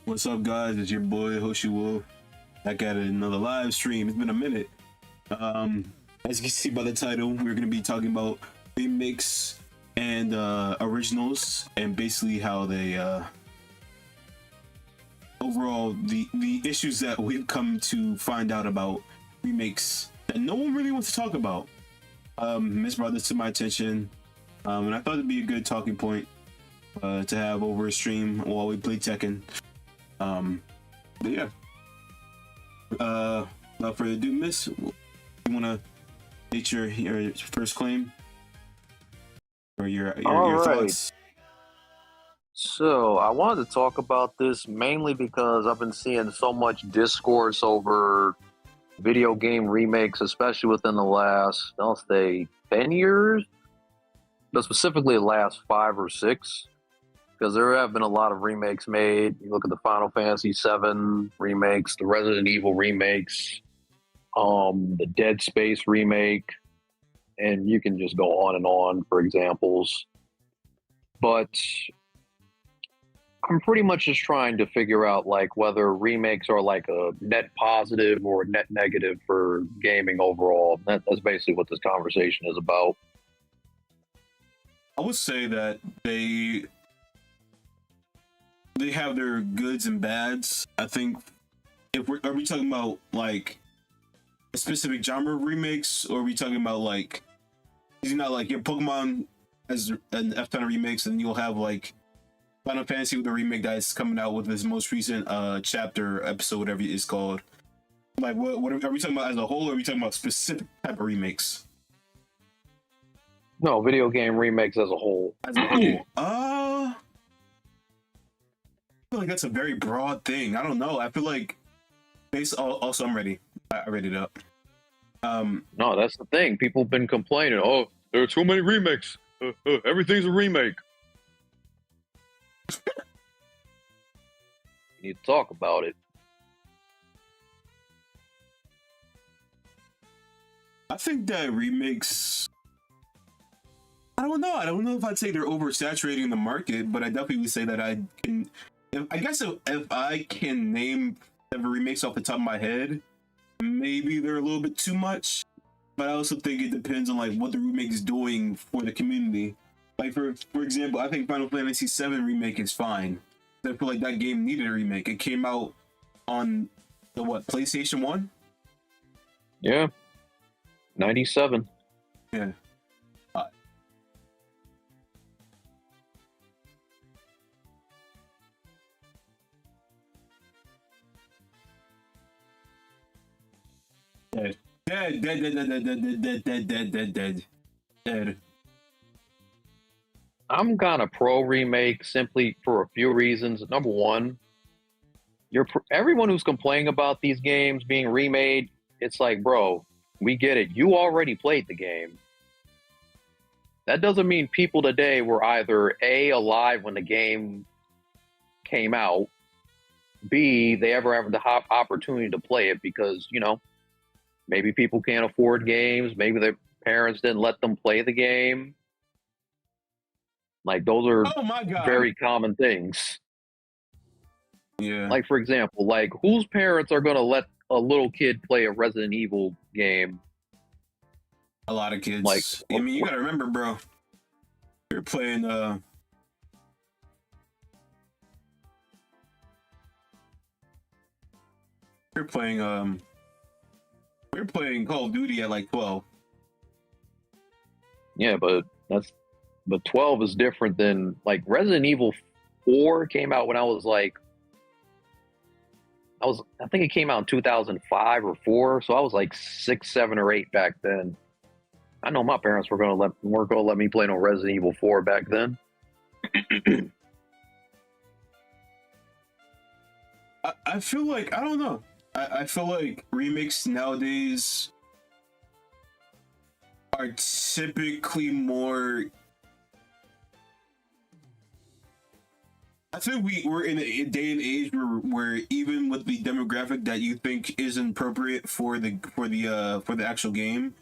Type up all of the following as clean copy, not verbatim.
What's up, guys? It's your boy HoshiWolf. Back at another live stream. It's been a minute. As you can see by the title, we're gonna be talking about remakes and originals, and basically how they overall the issues that we've come to find out about remakes that no one really wants to talk about. Miss brought this to my attention, and I thought it'd be a good talking point to have over a stream while we play Tekken. But yeah, without further ado, Miss, you wanna state your first claim or your All right. thoughts? So I wanted to talk about this mainly because I've been seeing so much discourse over video game remakes, especially within the last, I'll say, 10 years, but specifically the last 5 or 6, because there have been a lot of remakes made. You look at the Final Fantasy VII remakes, the Resident Evil remakes, the Dead Space remake, and you can just go on and on for examples. But I'm pretty much just trying to figure out like whether remakes are like a net positive or a net negative for gaming overall. That's basically what this conversation is about. I would say that they have their goods and bads. I think are we talking about like a specific genre of remakes, or are we talking about like, is it not like your Pokemon as an F ton of remakes, and you'll have like Final Fantasy with a remake that's coming out with this most recent chapter episode, whatever it's called. Like, what are we talking about as a whole, or are we talking about specific type of remakes? No, video game remakes as a whole. As a whole, I feel like that's a very broad thing. I don't know. I feel like also, I'm ready. I read it up. No, that's the thing. People have been complaining. Oh, there are too many remakes. Everything's a remake. You need to talk about it. I think that remakes, I don't know. I don't know if I'd say they're oversaturating the market, but I definitely would say that I can. I guess if I can name 7 remakes off the top of my head, maybe they're a little bit too much. But I also think it depends on like what the remake is doing for the community. Like for example, I think Final Fantasy VII remake is fine. I feel like that game needed a remake. It came out on the PlayStation 1? Yeah. 97. Yeah. Dead. I'm kind of pro remake simply for a few reasons. Number one, everyone who's complaining about these games being remade, it's like, bro, we get it. You already played the game. That doesn't mean people today were either A, alive when the game came out, B, they ever have the opportunity to play it because, maybe people can't afford games. Maybe their parents didn't let them play the game. Like, those are very common things. Yeah. Like, for example, like, whose parents are going to let a little kid play a Resident Evil game? A lot of kids. Like, I mean, you gotta remember, bro. You're playing, we were playing Call of Duty at like 12. Yeah, but 12 is different than like Resident Evil 4 came out when I think it came out in 2005 or 4, so I was like 6, 7, or 8 back then. I know my parents weren't gonna let me play no Resident Evil 4 back then. I feel like, I don't know. I feel like remakes nowadays are typically more. I think we're in a day and age where even with the demographic that you think isn't appropriate for the actual game,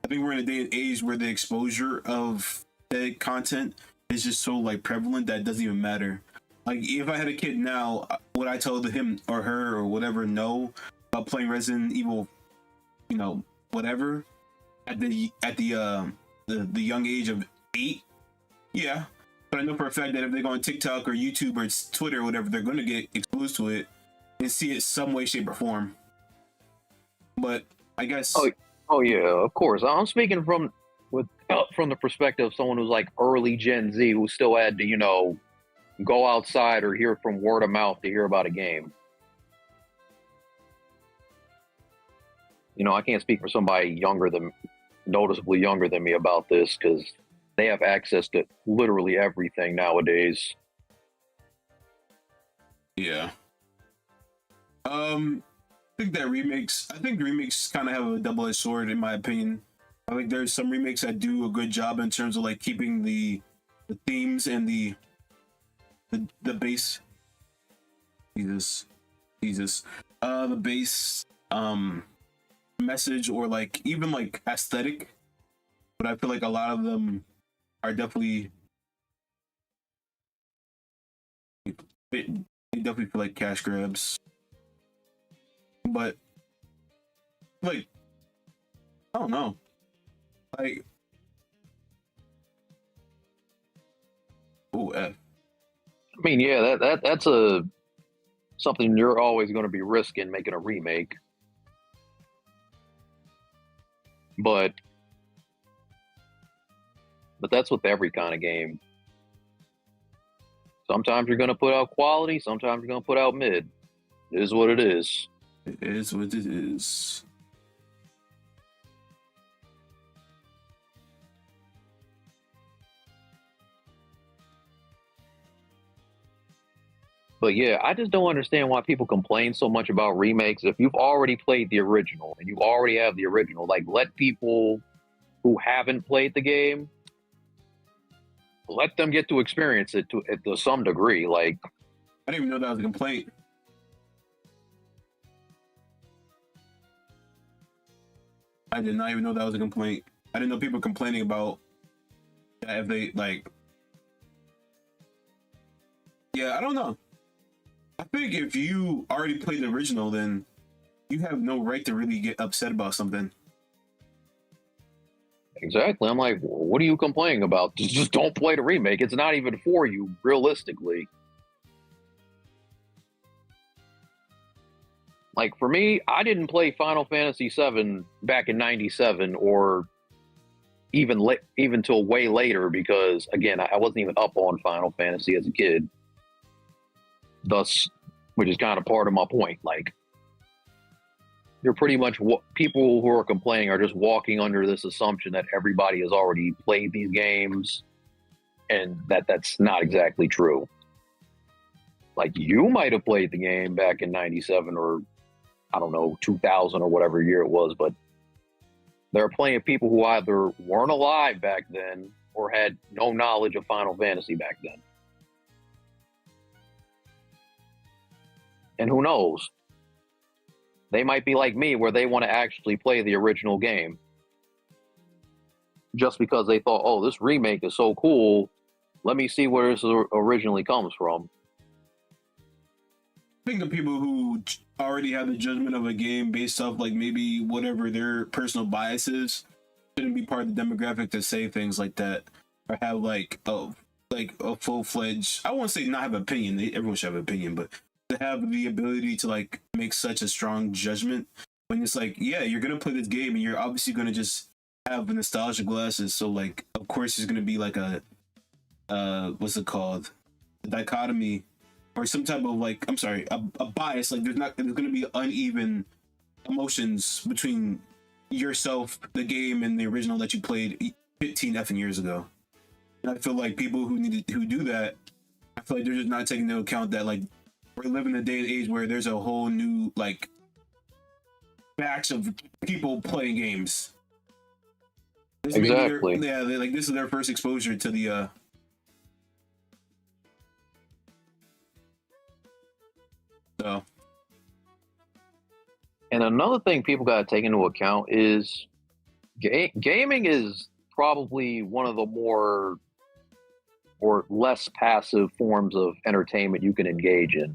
I think we're in a day and age where the exposure of the content is just so like prevalent that it doesn't even matter. Like if I had a kid now, would I tell him or her or whatever no about playing Resident Evil, whatever at the young age of 8? Yeah, but I know for a fact that if they go on TikTok or YouTube or Twitter or whatever, they're going to get exposed to it and see it some way, shape, or form. But I guess. Oh yeah, of course. I'm speaking from the perspective of someone who's like early Gen Z who still had to, go outside or hear from word of mouth to hear about a game. I can't speak for somebody noticeably younger than me about this because they have access to literally everything nowadays. Yeah. I think remakes kind of have a double-edged sword in my opinion. I think there's some remakes that do a good job in terms of like keeping the themes and the base. The base message or like even like aesthetic, but I feel like a lot of them are definitely they definitely feel like cash grabs. But like I don't know. Like F. I mean, yeah, that's something you're always going to be risking making a remake. But that's with every kind of game. Sometimes you're going to put out quality, sometimes you're going to put out mid. It is what it is. It is what it is. But yeah, I just don't understand why people complain so much about remakes. If you've already played the original and you already have the original, like let people who haven't played the game, let them get to experience it to some degree. Like, I didn't even know that was a complaint. I did not even know that was a complaint. I didn't know people were complaining about that if they like. Yeah, I don't know. I think if you already played the original, then you have no right to really get upset about something. Exactly. I'm like, what are you complaining about? Just don't play the remake. It's not even for you, realistically. Like, for me, I didn't play Final Fantasy VII back in '97 or even till way later because, again, I wasn't even up on Final Fantasy as a kid. Thus, which is kind of part of my point. Like, you're pretty much people who are complaining are just walking under this assumption that everybody has already played these games, and that's not exactly true. Like, you might have played the game back in '97 or I don't know 2000 or whatever year it was, but there are plenty of people who either weren't alive back then or had no knowledge of Final Fantasy back then. And who knows? They might be like me, where they want to actually play the original game. Just because they thought, oh, this remake is so cool, let me see where this originally comes from. I think the people who already have the judgment of a game based off like maybe whatever their personal biases shouldn't be part of the demographic to say things like that or have like a full-fledged, I won't say not have an opinion, everyone should have an opinion, but to have the ability to like make such a strong judgment when it's like, yeah, you're gonna play this game and you're obviously gonna just have nostalgia glasses, so like of course there's gonna be like a what's it called, a dichotomy or some type of like, I'm sorry, a bias. Like there's gonna be uneven emotions between yourself, the game, and the original that you played 15 effing years ago. And I feel like people who do that, I feel like they're just not taking into account that like we're living in a day and age where there's a whole new like batch of people playing games. Exactly. This is their first exposure to the so. And another thing people got to take into account is gaming is probably one of the more or less passive forms of entertainment you can engage in.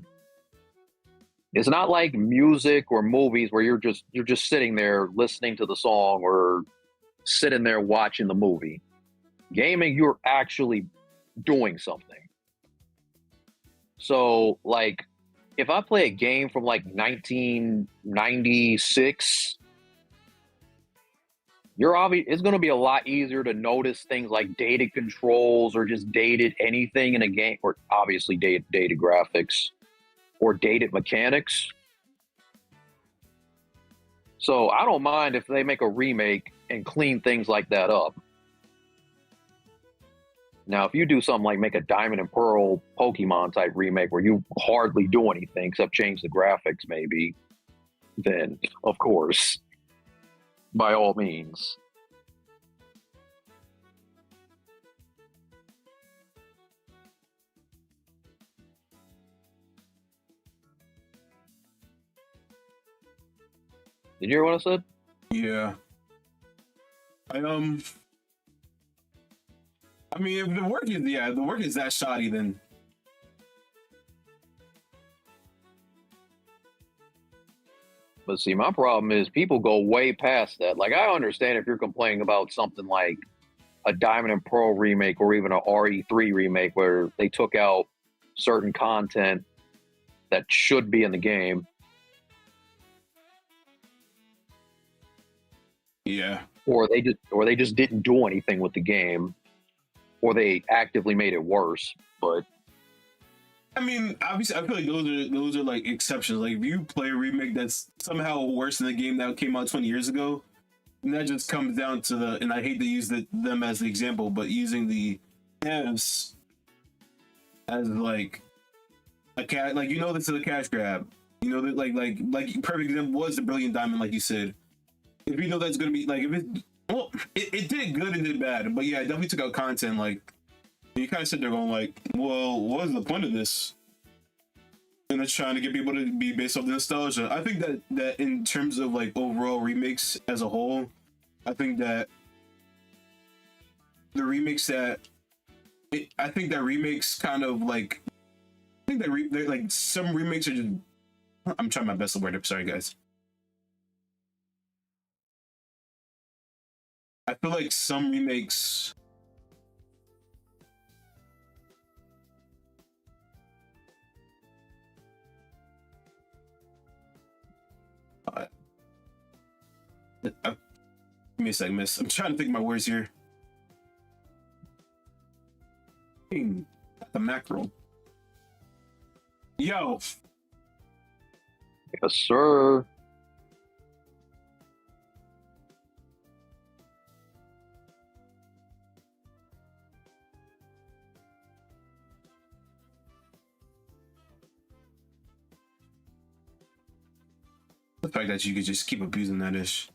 It's not like music or movies where you're just sitting there listening to the song or sitting there watching the movie. Gaming, you're actually doing something. So, like, if I play a game from like 1996, it's going to be a lot easier to notice things like dated controls or just dated anything in a game, or obviously dated graphics or dated mechanics. So I don't mind if they make a remake and clean things like that up. Now, if you do something like make a Diamond and Pearl Pokemon type remake where you hardly do anything except change the graphics, maybe, then of course, by all means. Did you hear what I said? Yeah. I I mean, if the work is that shoddy, then But see, my problem is people go way past that. Like, I understand if you're complaining about something like a Diamond and Pearl remake or even a RE3 remake where they took out certain content that should be in the game, yeah. or they just didn't do anything with the game, or they actively made it worse. But I mean, obviously, I feel like those are like exceptions. Like, if you play a remake that's somehow worse than the game that came out 20 years ago, and that just comes down to the. And I hate to use them as the example, but using the devs as like a cat, like this is a cash grab. You know that like perfect example was the Brilliant Diamond, like you said. If you know that's gonna be like if it well, it did good and did bad, but yeah, it definitely took out content like. You kind of sit there going like, well, what is the point of this? And it's trying to get people to be based off the nostalgia. I think that in terms of like overall remakes as a whole, I think that the remakes that I think that remakes kind of like I think that like some remakes are just. I'm trying my best to word it. Sorry, guys. I feel like some remakes. Give me a second, miss. I'm trying to think of my words here. The mackerel. Yo. yes, sir. The fact that you could just keep abusing that ish.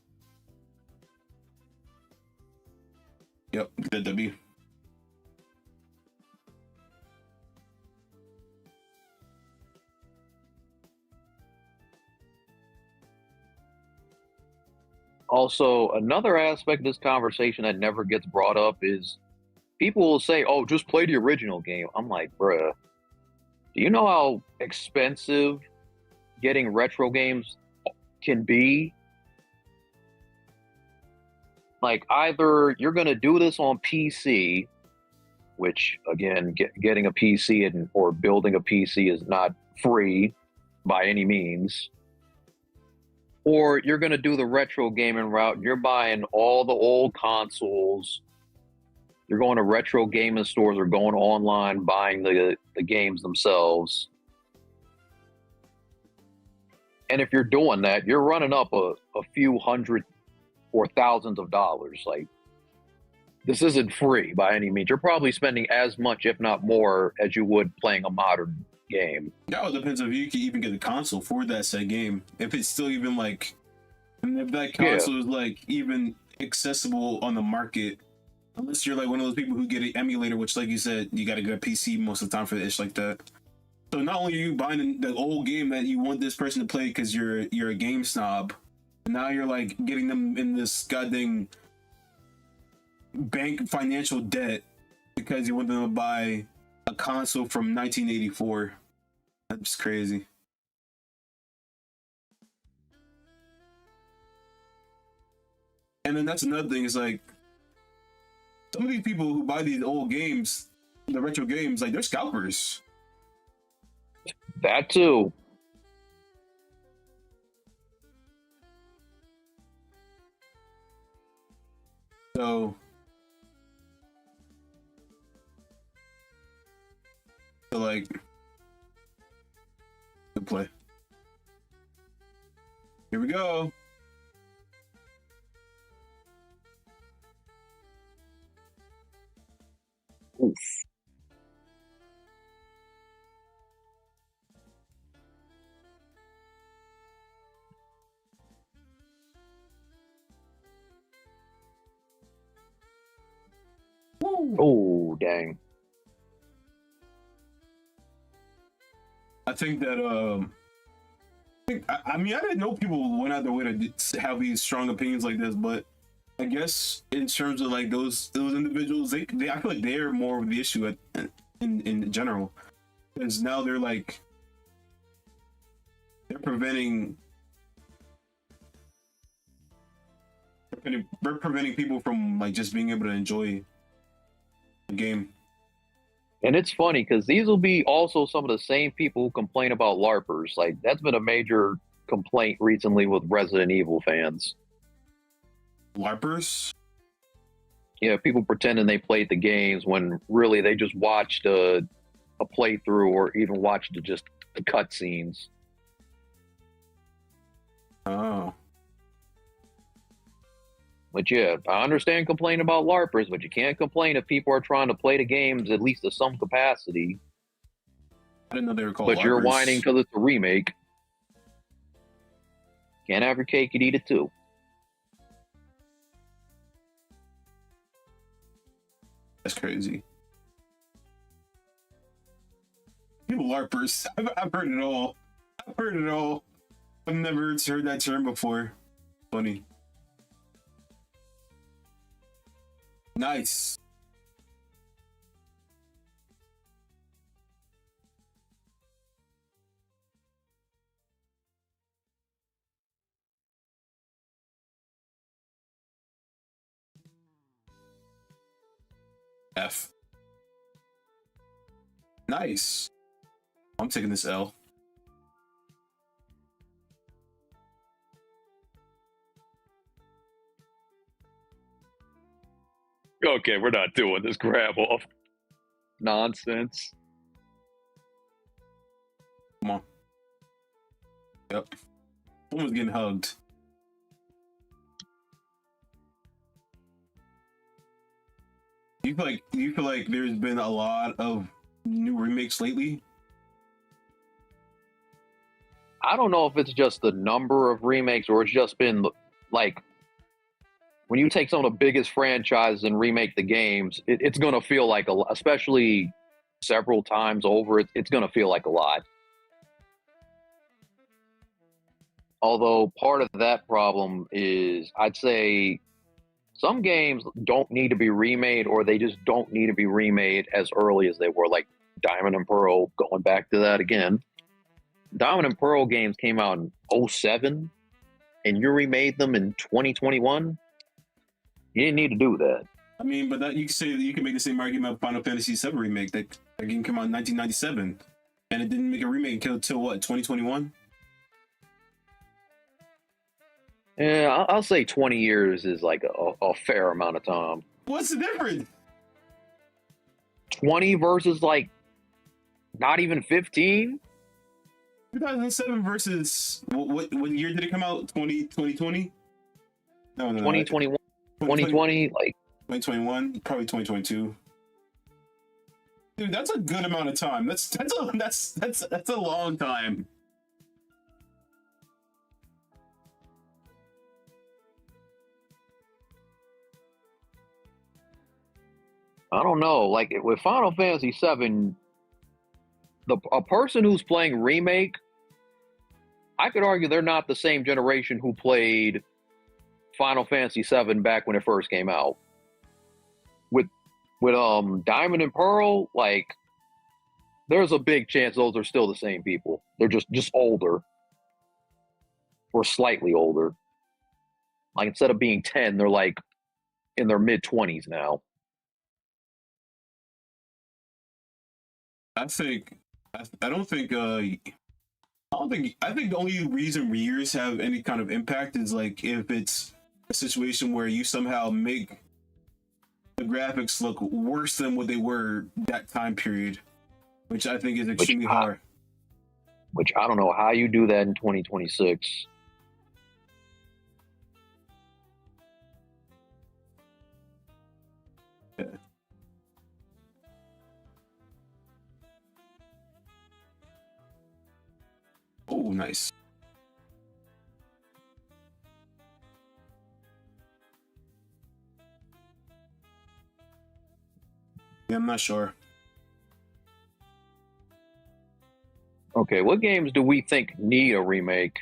Yep, the W. Also, another aspect of this conversation that never gets brought up is people will say, "Oh, just play the original game." I'm like, bruh, do you know how expensive getting retro games can be? Like, either you're going to do this on PC, which again, getting a PC or building a PC is not free by any means, or you're going to do the retro gaming route. You're buying all the old consoles. You're going to retro gaming stores or going online buying the games themselves. And if you're doing that, you're running up a few hundred or thousands of dollars. Like, this isn't free by any means. You're probably spending as much, if not more, as you would playing a modern game. That all depends if you can even get a console for that said game. If it's still even like, and if that console is like even accessible on the market, unless you're like one of those people who get an emulator, which, like you said, you got to get a PC most of the time for the ish like that. So not only are you buying the old game that you want this person to play because you're a game snob, now you're like getting them in this goddamn bank financial debt because you want them to buy a console from 1984. That's crazy. And then that's another thing, is like some of these people who buy these old games, the retro games, like they're scalpers. That too. So like good play. Here we go. Oof. Oh, dang. I think that I mean, I didn't know people went out their way to have these strong opinions like this, but I guess in terms of like those individuals, they I feel like they're more of the issue in general, because now they're like they're preventing people from like just being able to enjoy the game. And it's funny because these will be also some of the same people who complain about LARPers. Like, that's been a major complaint recently with Resident Evil fans. LARPers? Yeah, people pretending they played the games when really they just watched a playthrough or even watched just the cutscenes. Oh. But yeah, I understand complaining about LARPers, but you can't complain if people are trying to play the games at least to some capacity. I didn't know they were called But LARPers. you're whining because it's a remake. Can't have your cake and eat it too. That's crazy. People LARPers. I've heard it all. I've heard it all. I've never heard that term before. Funny. Nice. F. Nice. I'm taking this L. Okay, we're not doing this grab off nonsense. Come on. Yep. Someone's getting hugged. Do you feel like there's been a lot of new remakes lately? I don't know if it's just the number of remakes or it's just been like when you take some of the biggest franchises and remake the games, it's going to feel like especially several times over, it's going to feel like a lot. Although part of that problem is, I'd say some games don't need to be remade, or they just don't need to be remade as early as they were, like Diamond and Pearl, going back to that again. Diamond and Pearl games came out in 2007, and you remade them in 2021? You didn't need to do that. I mean, but that you can say that you can make the same argument about Final Fantasy VII remake. That game came out in 1997, and it didn't make a remake until what, 2021? Yeah, I'll say 20 years is like a fair amount of time. What's the difference? 20 versus like not even 15? 2007 versus what year did it come out? 2020? No, 2021, 2020, like 2021, probably 2022. Dude, that's a good amount of time. That's a long time. I don't know. Like with Final Fantasy VII, a person who's playing Remake, I could argue they're not the same generation who played Final Fantasy VII back when it first came out. With Diamond and Pearl, like there's a big chance those are still the same people. They're just older or slightly older. Like instead of being 10, they're like in their mid-20s now. I think I don't think I think the only reason years have any kind of impact is like if it's a situation where you somehow make the graphics look worse than what they were that time period, which I think is which extremely I, hard. which I don't know how you do that in 2026. Yeah. Oh, nice. Yeah, I'm not sure. Okay, what games do we think need a remake?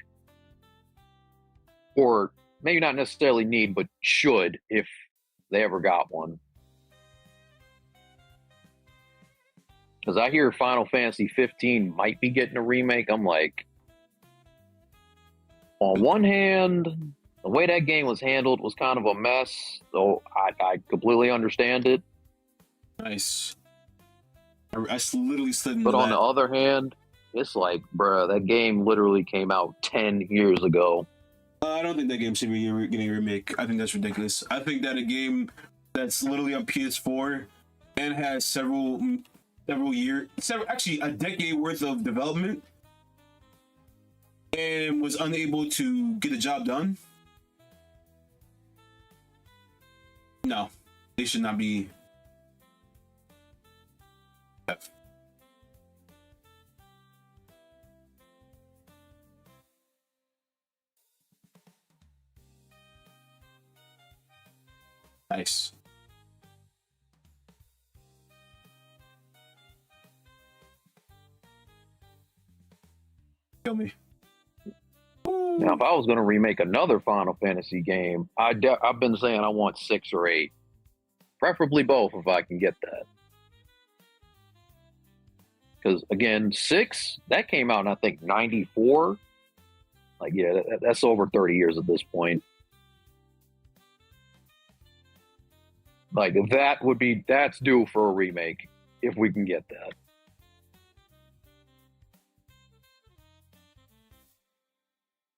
Or maybe not necessarily need, but should if they ever got one? Because I hear Final Fantasy 15 might be getting a remake. I'm like, on one hand, the way that game was handled was kind of a mess, so I completely understand it. Nice. I literally slid into But on the that. other hand, it's like, bruh, that game literally came out 10 years ago. I don't think that game should be getting a remake. I think that's ridiculous. I think that a game that's literally on PS4 and has actually a decade worth of development and was unable to get the job done. No, they should not be. Nice. Kill me. Now, if I was going to remake another Final Fantasy game, I've been saying I want 6 or 8. Preferably both if I can get that. Because, again, 6, that came out in, I think, 94. Like, yeah, that's over 30 years at this point. Like, that's due for a remake if we can get that.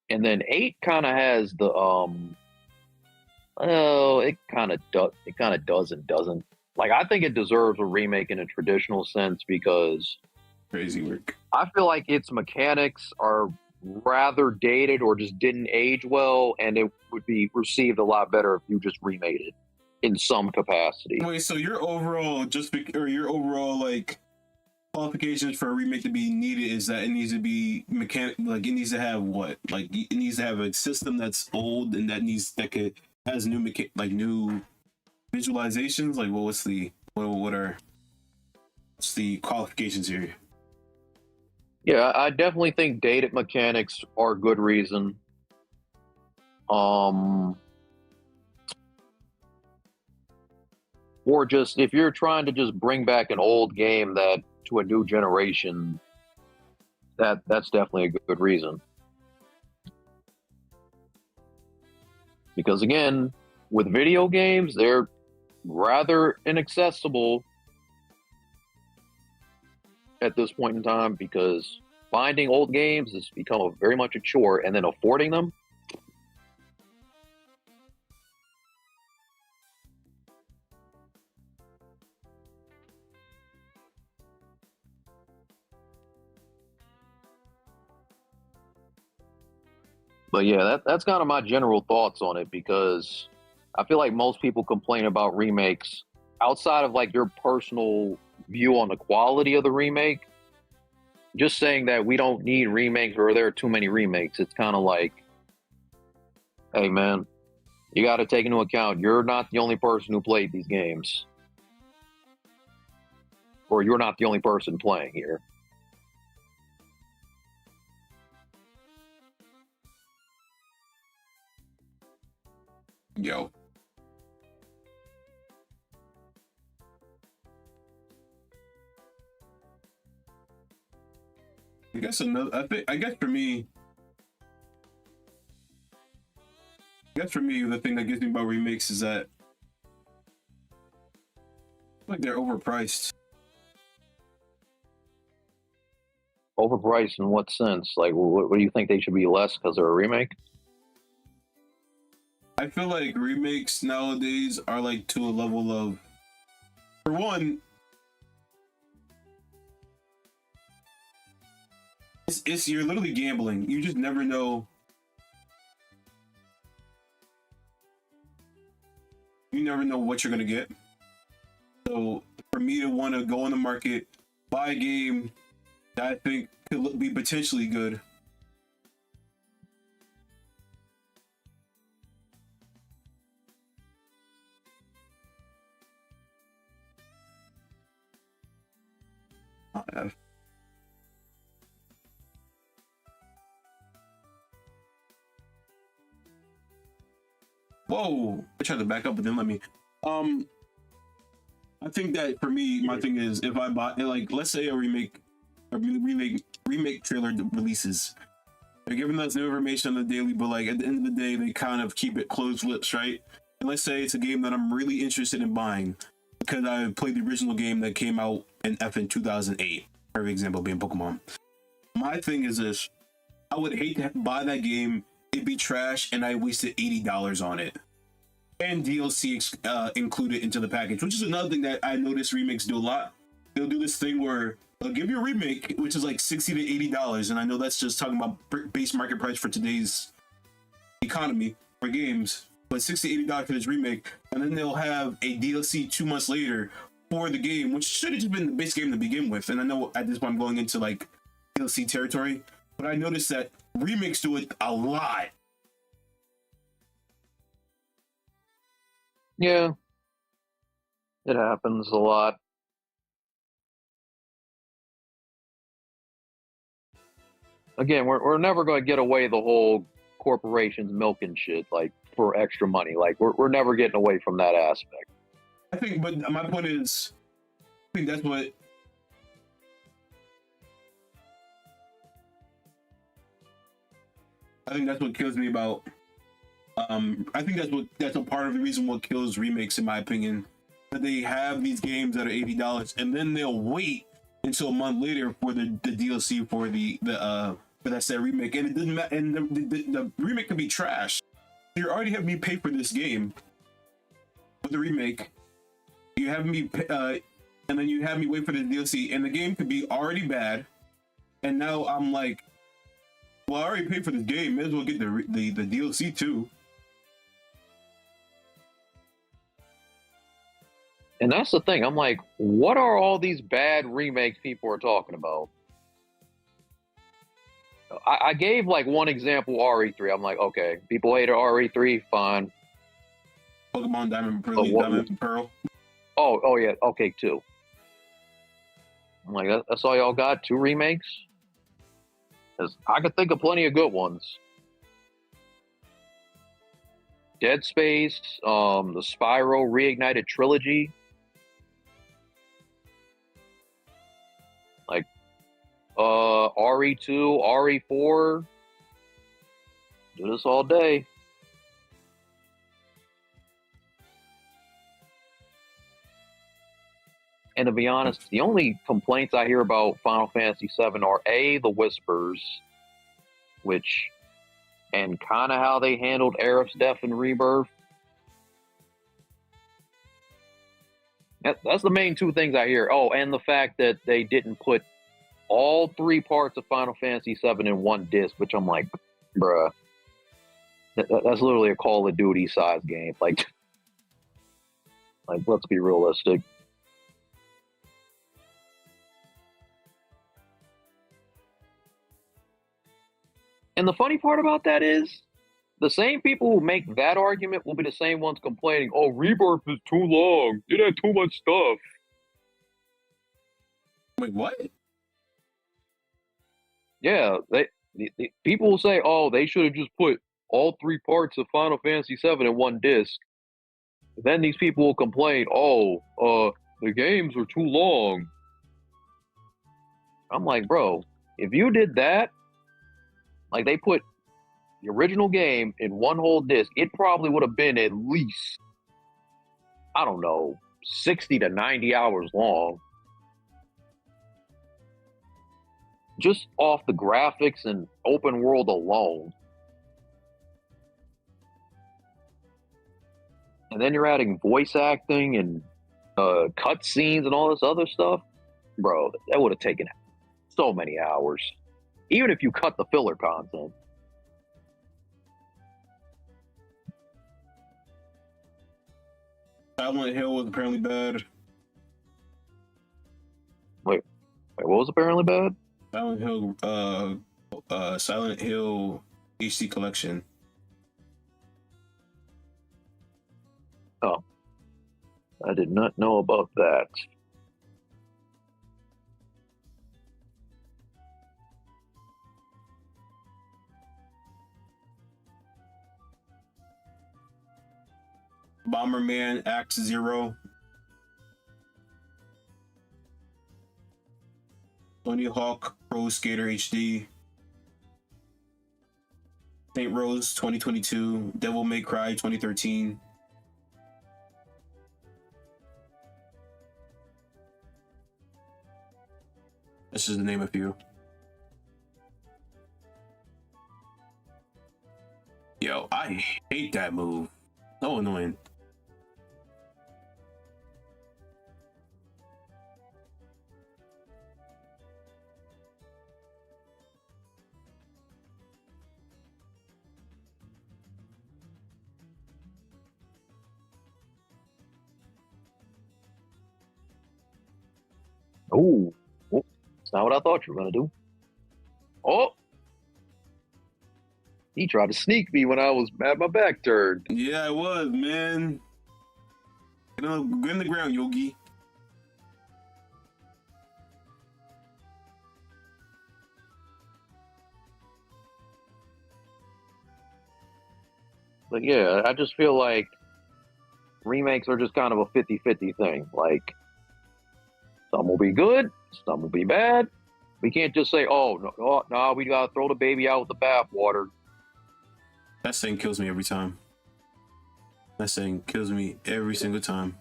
And then 8 kind of has the it kind of does and doesn't. Like, I think it deserves a remake in a traditional sense because Crazy work. I feel like its mechanics are rather dated or just didn't age well, and it would be received a lot better if you just remade it in some capacity. Wait, so your overall your overall like qualifications for a remake to be needed is that it needs to be like it needs to have what? Like it needs to have a system that's old and has new new visualizations. Like what's the what's the qualifications here? Yeah, I definitely think dated mechanics are a good reason. Or just if you're trying to just bring back an old game that to a new generation, that's definitely a good reason. Because again, with video games, they're rather inaccessible at this point in time because finding old games has become very much a chore, and then affording them. But yeah, that's kind of my general thoughts on it because I feel like most people complain about remakes outside of like your personal view on the quality of the remake. Just saying that we don't need remakes or there are too many remakes. It's kind of like, hey man, you got to take into account you're not the only person who played these games, or you're not the only person playing here. Yo. I guess for me, I guess for me, the thing that gets me about remakes is that like they're overpriced. Overpriced in what sense? Like, what do you think they should be less because they're a remake? I feel like remakes nowadays are like to a level of, for one, it's you're literally gambling. You just never know. You never know what you're gonna get. So for me to want to go on the market, buy a game that I think could be potentially good, uh, whoa! I tried to back up, but then let me. I think that for me, my thing is if I buy, like, let's say a remake trailer releases. They're giving us new information on the daily, but like at the end of the day, they kind of keep it closed lips, right? And let's say it's a game that I'm really interested in buying because I played the original game that came out in 2008. For example, being Pokemon. My thing is this: I would hate to buy that game, it'd be trash, and I wasted $80 on it, and DLC included into the package, which is another thing that I notice remakes do a lot. They'll do this thing where they'll give you a remake, which is like $60 to $80, and I know that's just talking about base market price for today's economy for games, but $60 to $80 for this remake, and then they'll have a DLC 2 months later for the game, which should have just been the base game to begin with. And I know at this point I'm going into like DLC territory, but I noticed that remakes do it a lot. Yeah, it happens a lot. Again, we're never going to get away the whole corporations milking shit like for extra money. Like we're never getting away from that aspect. I think, but my point is, I think that's what. I think that's what kills me about. I think that's a part of the reason what kills remakes, in my opinion. That they have these games that are $80, and then they'll wait until a month later for the DLC for the for that said remake, and it doesn't matter. And the remake can be trash. You already have me pay for this game with the remake. You have me, and then you have me wait for the DLC, and the game could be already bad. And now I'm like, well, I already paid for this game. May as well get the DLC too. And that's the thing. I'm like, what are all these bad remakes people are talking about? I gave like one example, RE3. I'm like, okay, people hated RE3, fine. Pokemon Diamond and Pearl. Oh yeah, okay, 2. I'm like, that's all y'all got? 2 remakes? 'Cause I could think of plenty of good ones. Dead Space, the Spyro Reignited Trilogy. Like, RE2, RE4. Do this all day. And to be honest, the only complaints I hear about Final Fantasy VII are the whispers, which, and kind of how they handled Aerith's death and Rebirth. That's the main 2 things I hear. Oh, and the fact that they didn't put all 3 parts of Final Fantasy VII in one disc, which I'm like, bruh, that's literally a Call of Duty size game. Like, let's be realistic. And the funny part about that is, the same people who make that argument will be the same ones complaining, oh, Rebirth is too long. It had too much stuff. Wait, what? Yeah, the people will say, oh, they should have just put all 3 parts of Final Fantasy VII in one disc. Then these people will complain, oh, the games are too long. I'm like, bro, if you did that, like they put the original game in one whole disc, it probably would have been at least, I don't know, 60 to 90 hours long. Just off the graphics and open world alone. And then you're adding voice acting and cut scenes and all this other stuff. Bro, that would have taken so many hours. Even if you cut the filler content. Silent Hill was apparently bad. Wait, what was apparently bad? Silent Hill HD collection. Oh, I did not know about that. Bomberman Act Zero. Tony Hawk Pro Skater HD. Saint Rose 2022. Devil May Cry 2013. This is to name a few. Yo, I hate that move. So annoying. Oh, it's not what I thought you were going to do. Oh, he tried to sneak me when I was at my back turned. Yeah, I was, man. You know, get in the ground, Yogi. But yeah, I just feel like remakes are just kind of a 50-50 thing. Like, some will be good, some will be bad. We can't just say, oh, no, we got to throw the baby out with the bathwater. That saying kills me every time. That saying kills me every single time.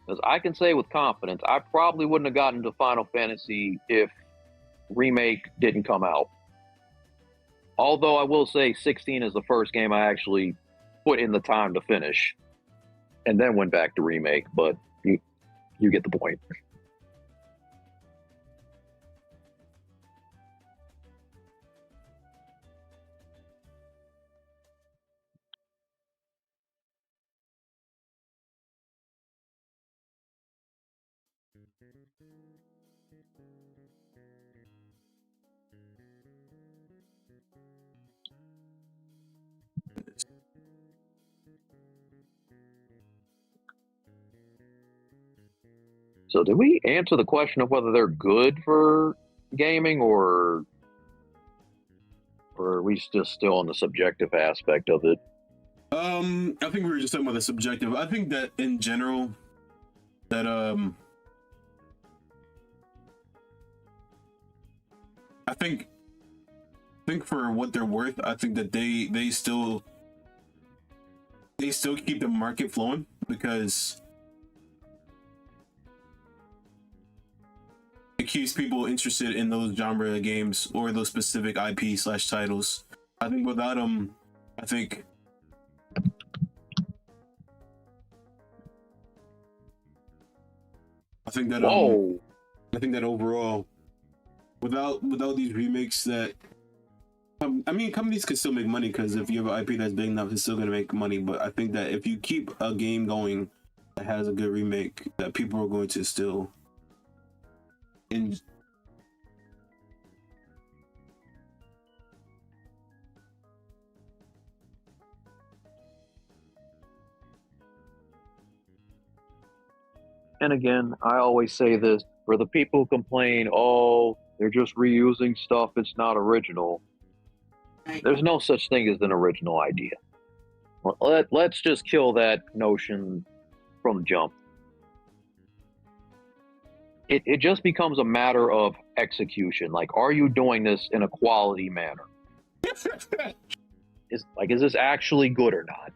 Because I can say with confidence, I probably wouldn't have gotten to Final Fantasy if Remake didn't come out. Although I will say 16 is the first game I actually put in the time to finish. And then went back to Remake, but you get the point. So did we answer the question of whether they're good for gaming or are we just still on the subjective aspect of it? I think we were just talking about the subjective. I think that in general, that I think for what they're worth, I think that they still keep the market flowing because it keeps people interested in those genre of games or those specific IP/titles. I think without them, I think that I think that overall, without these remakes, that I mean, companies can still make money because if you have an IP that's big enough, it's still gonna make money. But I think that if you keep a game going that has a good remake, that people are going to still And again, I always say this, for the people who complain, oh, they're just reusing stuff, it's not original. There's no such thing as an original idea. Let's just kill that notion from the jump. it just becomes a matter of execution. Like, are you doing this in a quality manner? Is this actually good or not?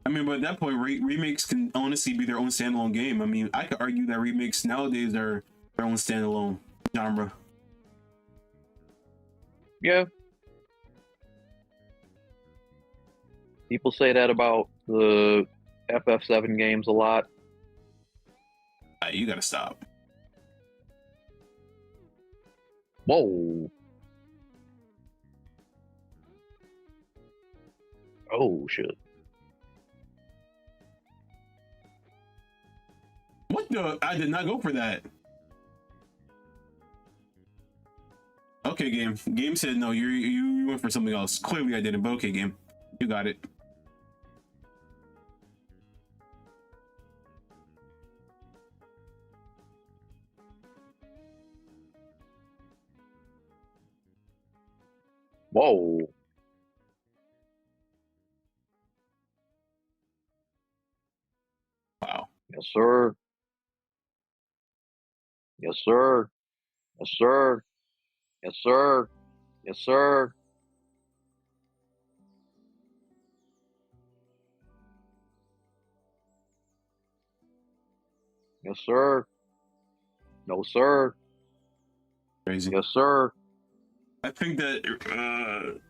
I mean, but at that point, remakes can honestly be their own standalone game. I mean, I could argue that remakes nowadays are their own standalone genre. Yeah. People say that about the FF7 games a lot. You gotta stop. Whoa. Oh, shit. What the? I did not go for that. Okay, game. Game said no. You went for something else. Clearly, I didn't. But okay, game. You got it. Whoa. Wow. Yes, sir. Yes, sir. Yes, sir. Yes, sir. Yes, sir. Yes, sir. No, sir. Crazy. Yes, sir. I think that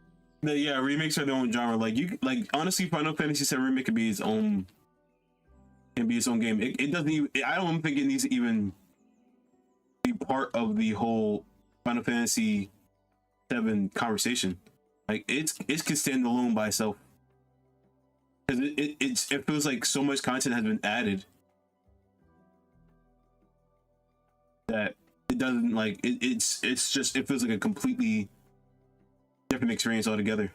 yeah, remakes are their own genre. Like honestly, Final Fantasy VII remake could be its own. Can be its own game. It doesn't even. I don't think it needs to even be part of the whole Final Fantasy VII conversation. Like it can stand alone by itself because it feels like so much content has been added that it doesn't like it's just it feels like a completely different experience altogether.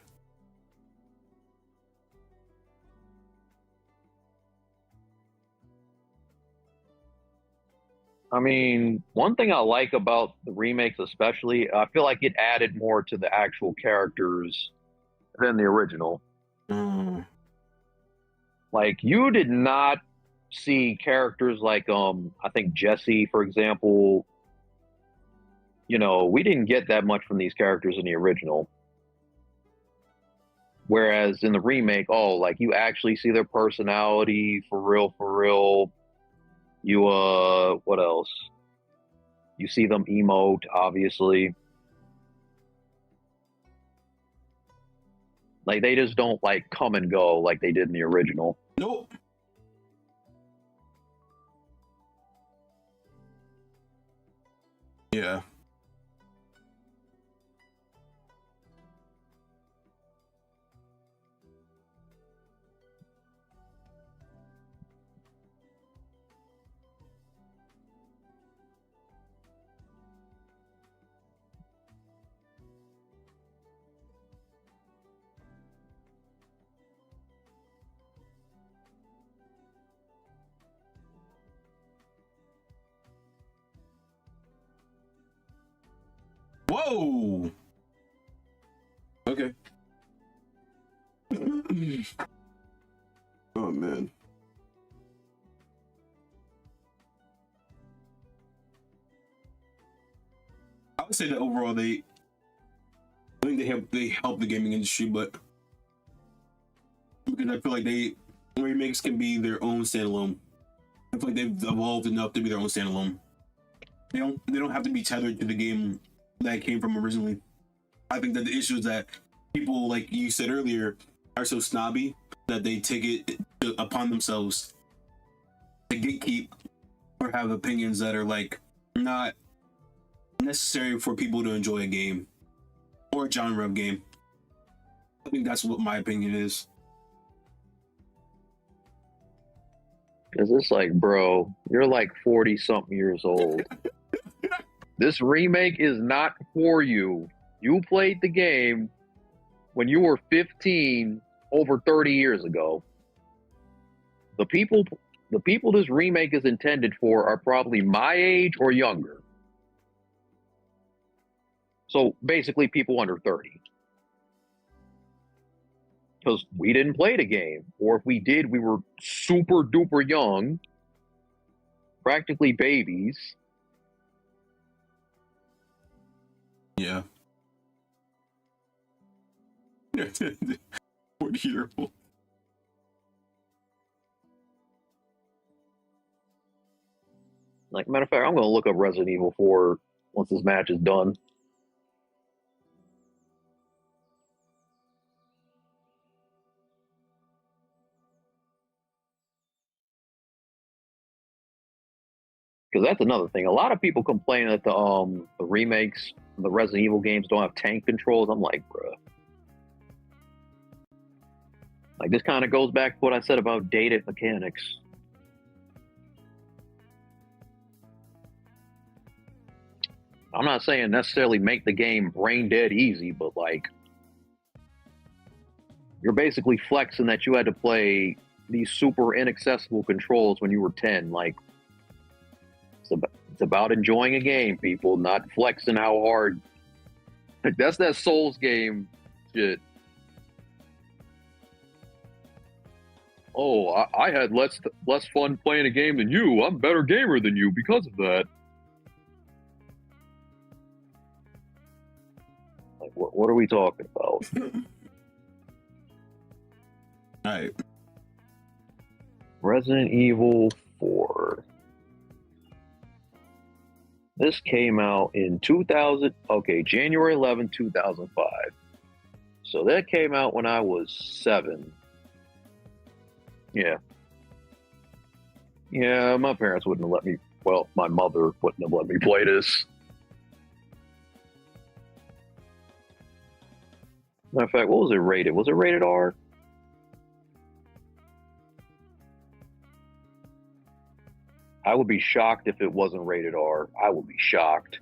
I mean, one thing I like about the remakes, especially, I feel like it added more to the actual characters than the original. Like, you did not see characters like, I think Jesse, for example. You know, we didn't get that much from these characters in the original. Whereas in the remake, oh, like you actually see their personality for real, for real. You, what else? You see them emote, obviously. Like, they just don't like come and go like they did in the original. Nope. Yeah. Whoa. Okay. Oh man. I would say that overall I think they help the gaming industry, but because I feel like remakes can be their own standalone. I feel like they've evolved enough to be their own standalone. They don't have to be tethered to the game that came from originally. I think that the issue is that people, like you said earlier, are so snobby that they take it upon themselves to gatekeep or have opinions that are like not necessary for people to enjoy a game or a genre of game. I think that's what my opinion is. Cause it's like, bro, you're like 40 something years old. This remake is not for you. You played the game when you were 15 over 30 years ago. The people this remake is intended for are probably my age or younger. So basically people under 30. Because we didn't play the game. Or if we did, we were super duper young. practically babies. Yeah. 40-year-old. Like, matter of fact, I'm gonna look up Resident Evil 4 once this match is done. Because that's another thing. A lot of people complain that the remakes, the Resident Evil games don't have tank controls. I'm like, bruh. Like, this kind of goes back to what I said about dated mechanics. I'm not saying necessarily make the game brain dead easy, but like, you're basically flexing that you had to play these super inaccessible controls when you were 10. Like, it's about enjoying a game, people, not flexing how hard. That's that Souls game shit. Oh, I had less fun playing a game than you. I'm a better gamer than you because of that. Like, what are we talking about? Alright. Resident Evil 4. This came out in 2000. Okay, January 11, 2005. So that came out when I was 7. Yeah. Yeah, my parents wouldn't have let me. Well, my mother wouldn't have let me play this. Matter of fact, what was it rated? Was it rated R? I would be shocked if it wasn't rated R. I would be shocked.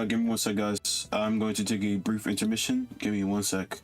Give me one sec, guys. I'm going to take a brief intermission. Give me one sec.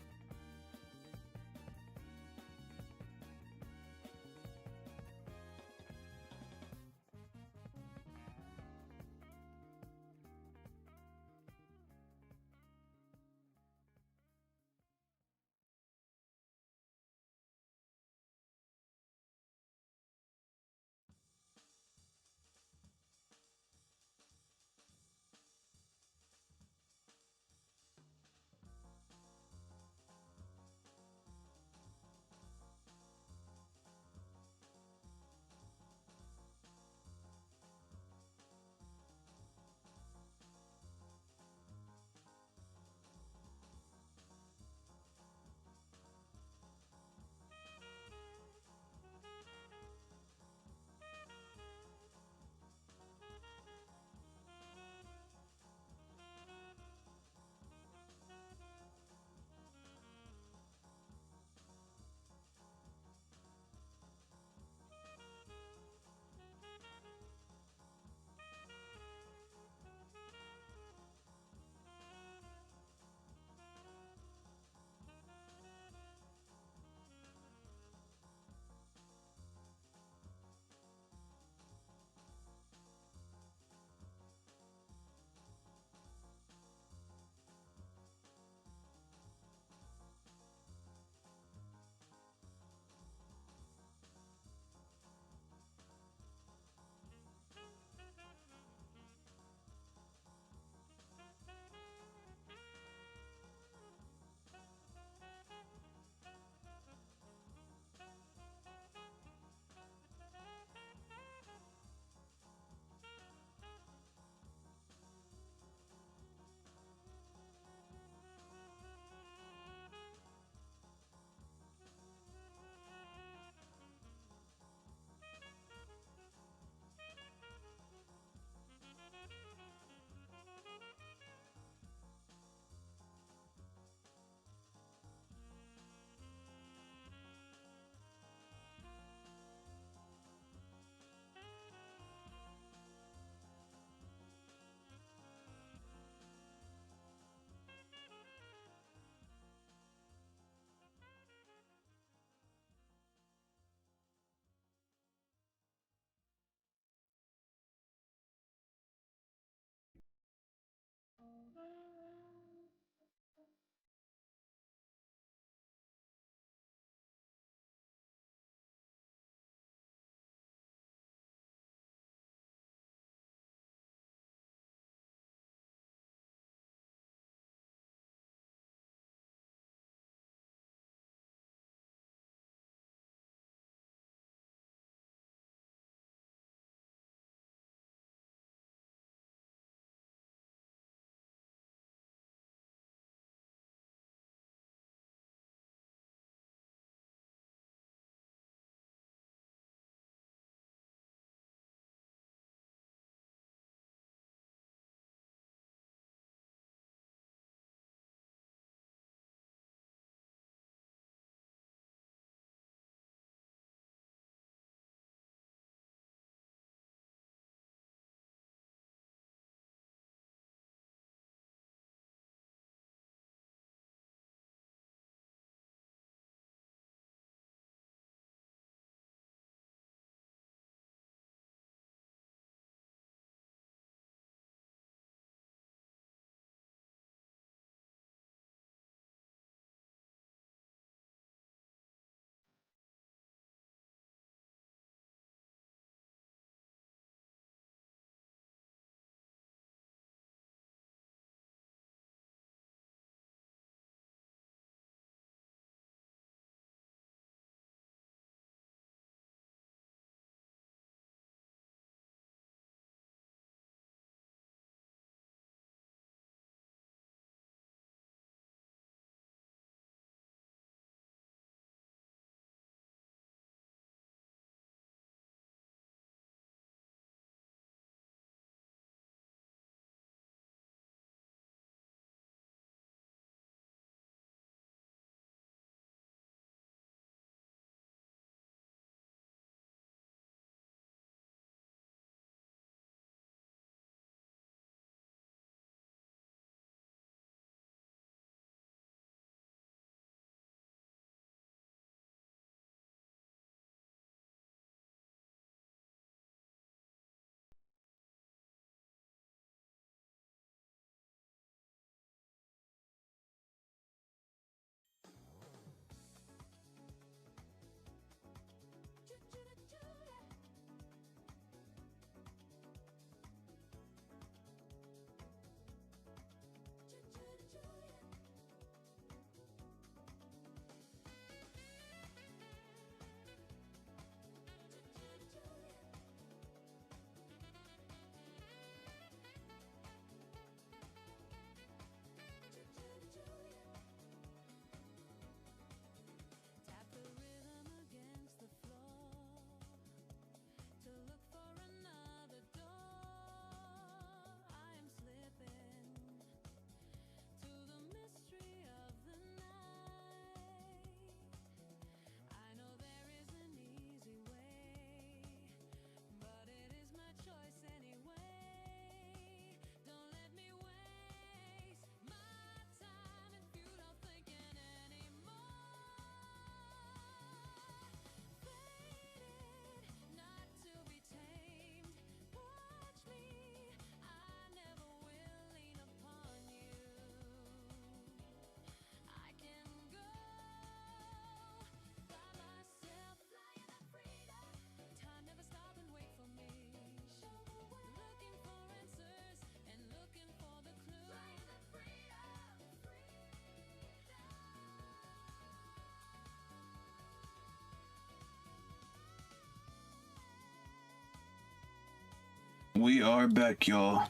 We are back, y'all.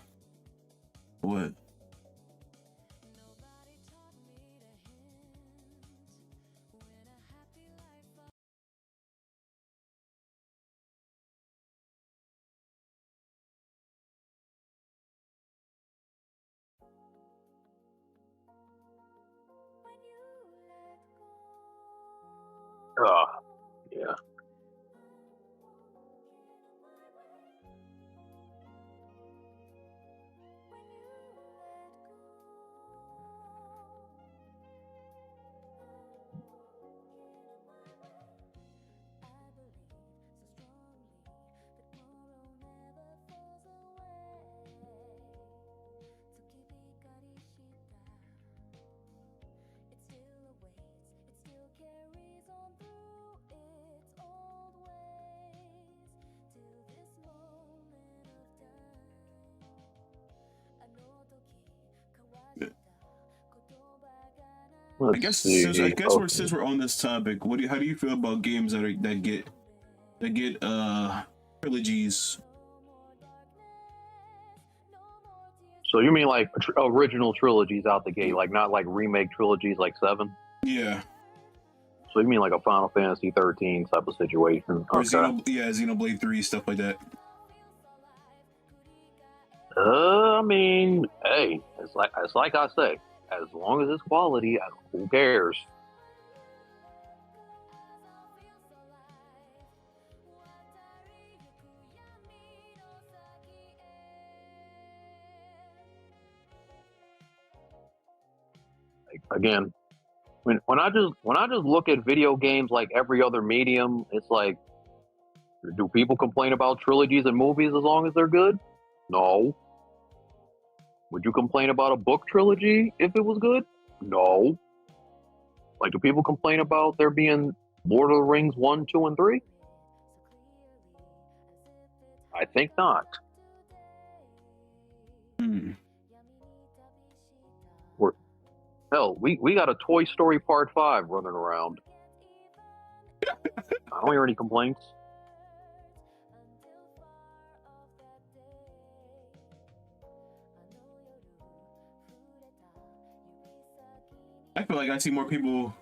What? Yeah. I guess since we're on this topic, how do you feel about games that get trilogies? So you mean like original trilogies out the gate, like not like remake trilogies like 7? Yeah. So you mean like a Final Fantasy 13 type of situation? Or Okay. Xenoblade 3, stuff like that. I mean, hey, it's like I say, as long as it's quality, who cares? Again, when I just look at video games like every other medium, it's like, do people complain about trilogies and movies as long as they're good? No. Would you complain about a book trilogy if it was good? No. Like, do people complain about there being Lord of the Rings 1, 2, and 3? I think not. Hell, we got a Toy Story Part 5 running around. I don't hear any complaints. I feel like I see more people.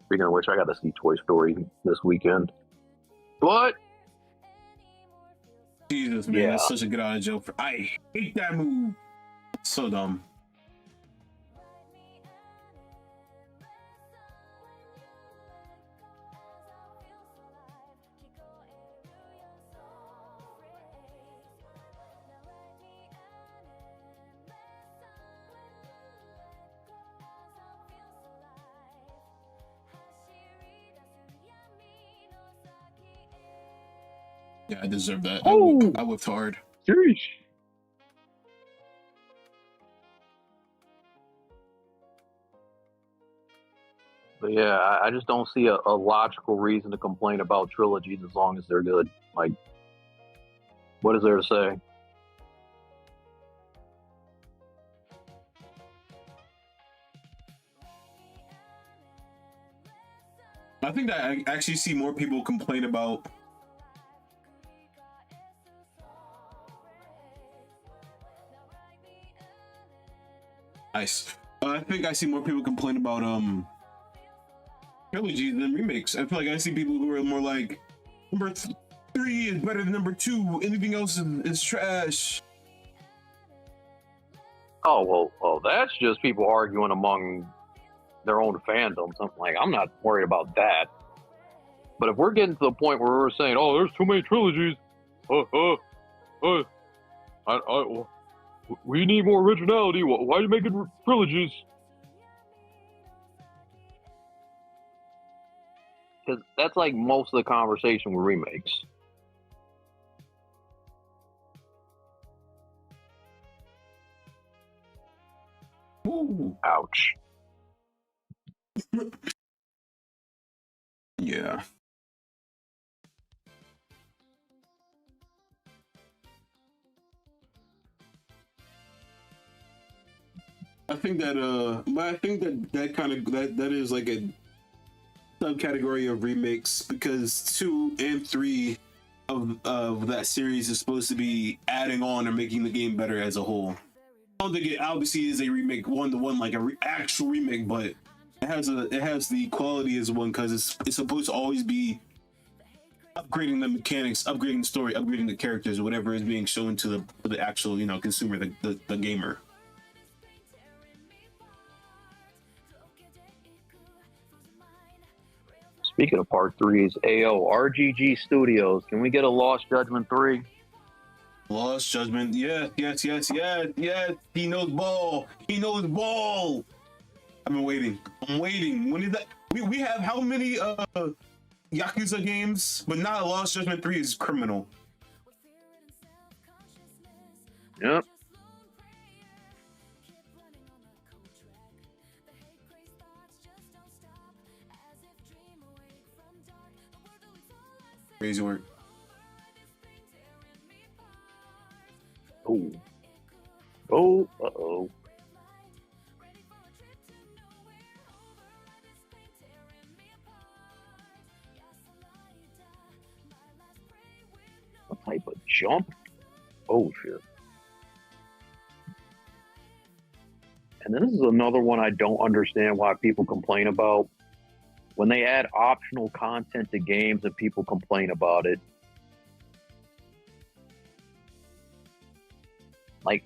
Speaking of which, I got to see Toy Story this weekend. What? Jesus, man, that's such a good idea joke. I hate that move. So dumb. Yeah, I deserve that. Oh. I whipped hard. Sheesh. But yeah, I just don't see a logical reason to complain about trilogies as long as they're good. Like, what is there to say? I think that I actually see more people complain about. Nice. I think I see more people complain about trilogies than remakes. I feel like I see people who are more like number 3 is better than number 2. Anything else is trash. Oh well, that's just people arguing among their own fandoms. I'm not worried about that. But if we're getting to the point where we're saying, "Oh, there's too many trilogies," we need more originality. Why are you making trilogies? Because that's like most of the conversation with remakes. Ooh. Ouch. Yeah. I think that that is like subcategory of remakes because 2 and 3 of that series is supposed to be adding on or making the game better as a whole. I don't think it obviously is a remake one to one like a actual remake, but it has the quality as one because it's supposed to always be upgrading the mechanics, upgrading the story, upgrading the characters, whatever is being shown to the actual consumer, the gamer. Speaking of part threes, AO RGG Studios, can we get a Lost Judgment 3? Lost Judgment, yes. He knows ball. He knows ball. I've been waiting. I'm waiting. When is that? We have how many Yakuza games, but not Lost Judgment 3 is criminal. Yep. Crazy work. Oh. Oh, uh-oh. What type of jump? Oh, shit. And then this is another one I don't understand why people complain about. When they add optional content to games and people complain about it. Like,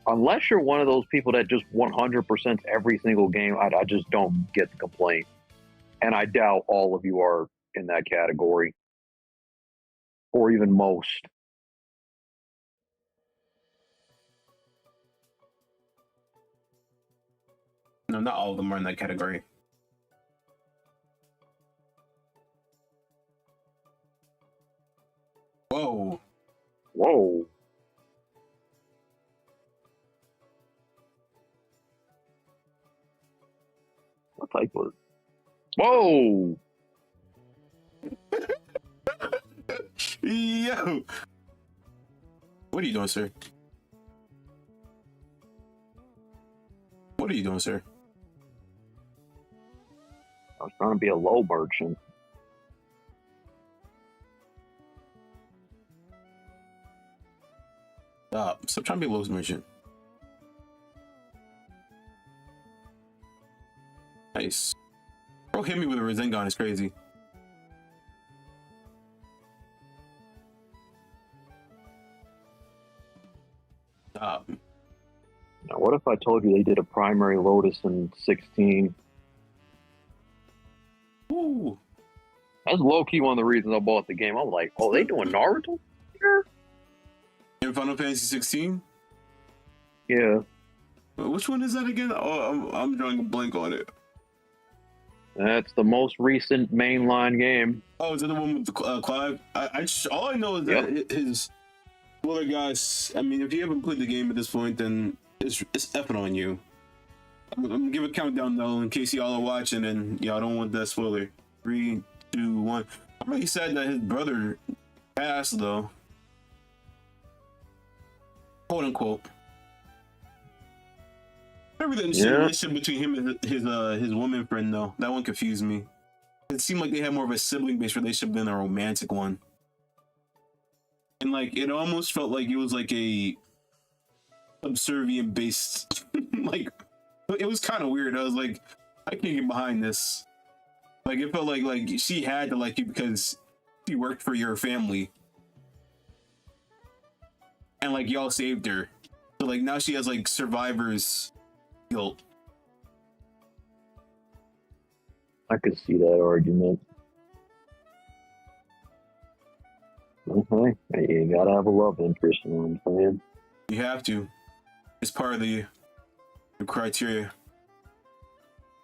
unless you're one of those people that just 100% every single game, I just don't get the complaint. And I doubt all of you are in that category. Or even most. No, not all of them are in that category. Whoa. Whoa. What type of... Whoa! Yo! What are you doing, sir? What are you doing, sir? I was trying to be a low merchant. Stop trying to be a low merchant. Nice. Bro hit me with a Rasengan, it's crazy. Stop. Now, what if I told you they did a primary Lotus in 16? Ooh. That's low-key one of the reasons I bought the game. I'm like, oh, they doing Naruto here? In Final Fantasy 16? Yeah. Which one is that again? Oh, I'm drawing a blank on it. That's the most recent mainline game. Oh, is that the one with Clive? All I know is that his other guys. I mean, if you haven't played the game at this point, then it's effing on you. I'm gonna give a countdown though, in case y'all are watching, and y'all don't want that spoiler. 3, 2, 1. I'm really sad that his brother passed though, quote unquote. Remember the relationship between him and his woman friend though. That one confused me. It seemed like they had more of a sibling-based relationship than a romantic one. And like it almost felt like it was like a subservient based like it was kind of weird. I was like, I can't get behind this. Like it felt like she had to like you because she worked for your family. And like y'all saved her. So like now she has like survivor's guilt. I could see that argument. Okay. You gotta have a love interest, you know what I'm saying? You have to. It's part of the criteria.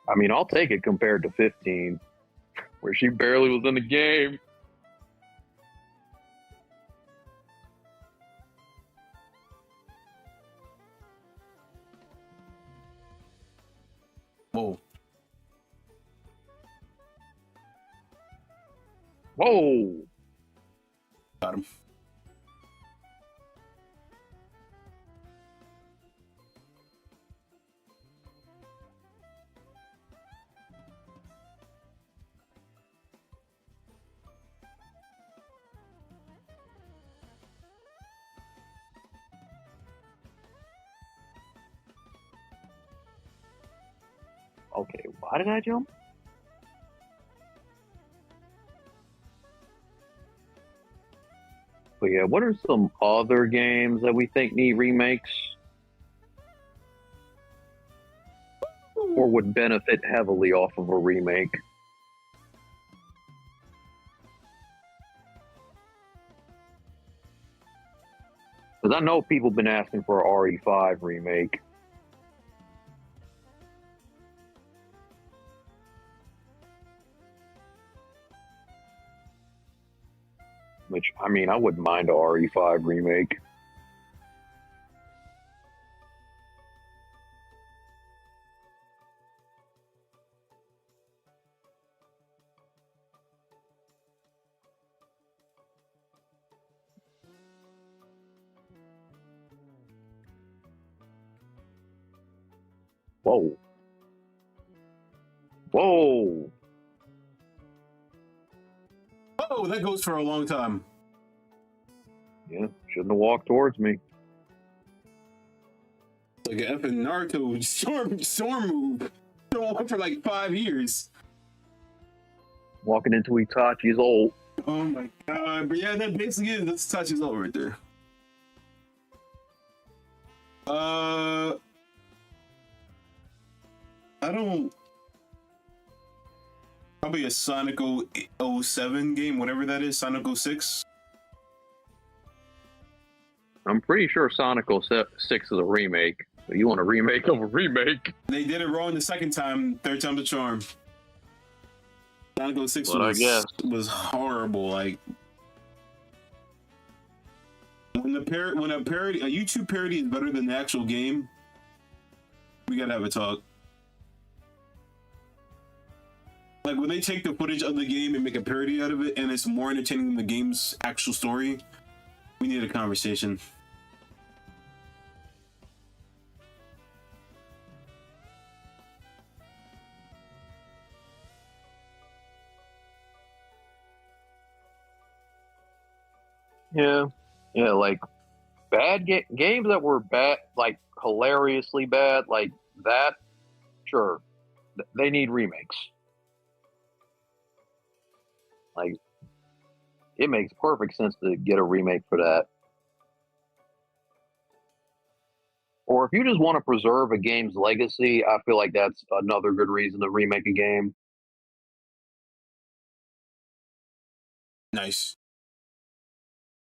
I mean, I'll take it compared to 15, where she barely was in the game. Whoa. Whoa! Got him. Okay, why did I jump? But yeah, what are some other games that we think need remakes or would benefit heavily off of a remake? Because I know people been asking for an RE5 remake. Which, I mean, I wouldn't mind a RE5 remake. Whoa. Whoa. Oh, that goes for a long time. Yeah, shouldn't have walked towards me. Like an effing Naruto storm move. Going on for like 5 years. Walking into Itachi's ult. Oh my god. But yeah, that basically is, that's Tachi's ult right there. I don't. Probably a Sonic 07 game, whatever that is, Sonic 06. I'm pretty sure Sonic 06 is a remake. So you want a remake of a remake? They did it wrong the second time, third time's a charm. Sonic 06 was horrible. Like when a YouTube parody is better than the actual game, we gotta have a talk. Like when they take the footage of the game and make a parody out of it, and it's more entertaining than the game's actual story, we need a conversation. Yeah, like bad games that were bad, like hilariously bad, like that. Sure, they need remakes. Like, it makes perfect sense to get a remake for that. Or if you just want to preserve a game's legacy, I feel like that's another good reason to remake a game. Nice.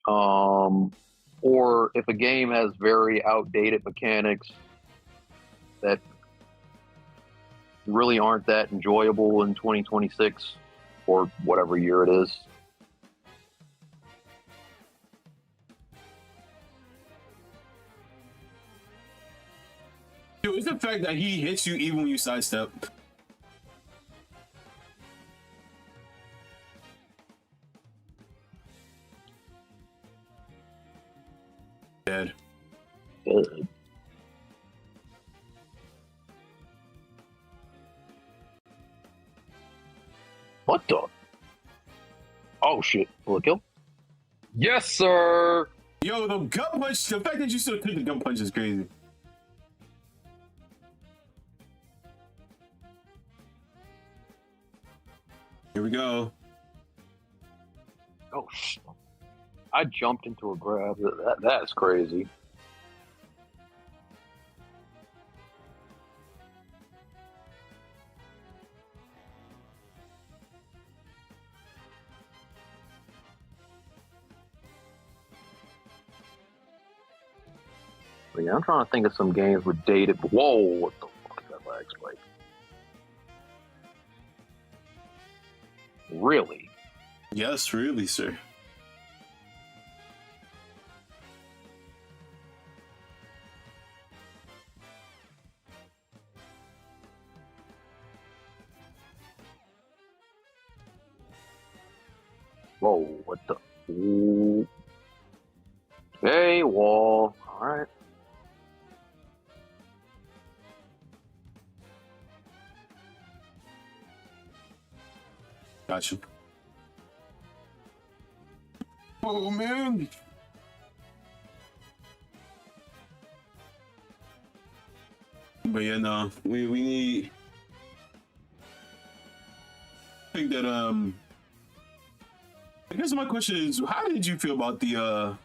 Or if a game has very outdated mechanics that really aren't that enjoyable in 2026 or whatever year it is. Dude, it's the fact that he hits you even when you sidestep. Dead. What the? Oh shit! Will it kill? Yes, sir. Yo, the gut punch. The fact that you still took the gut punch is crazy. Here we go. Oh shit! I jumped into a grab. That's crazy. But yeah, I'm trying to think of some games with dated. Whoa! What the fuck is that lag spike? Really? Yes, really, sir. Whoa! What the? Ooh. Hey, wall. All right. Gotcha. Oh man. But yeah, no, we need I think that I guess my question is, how did you feel about the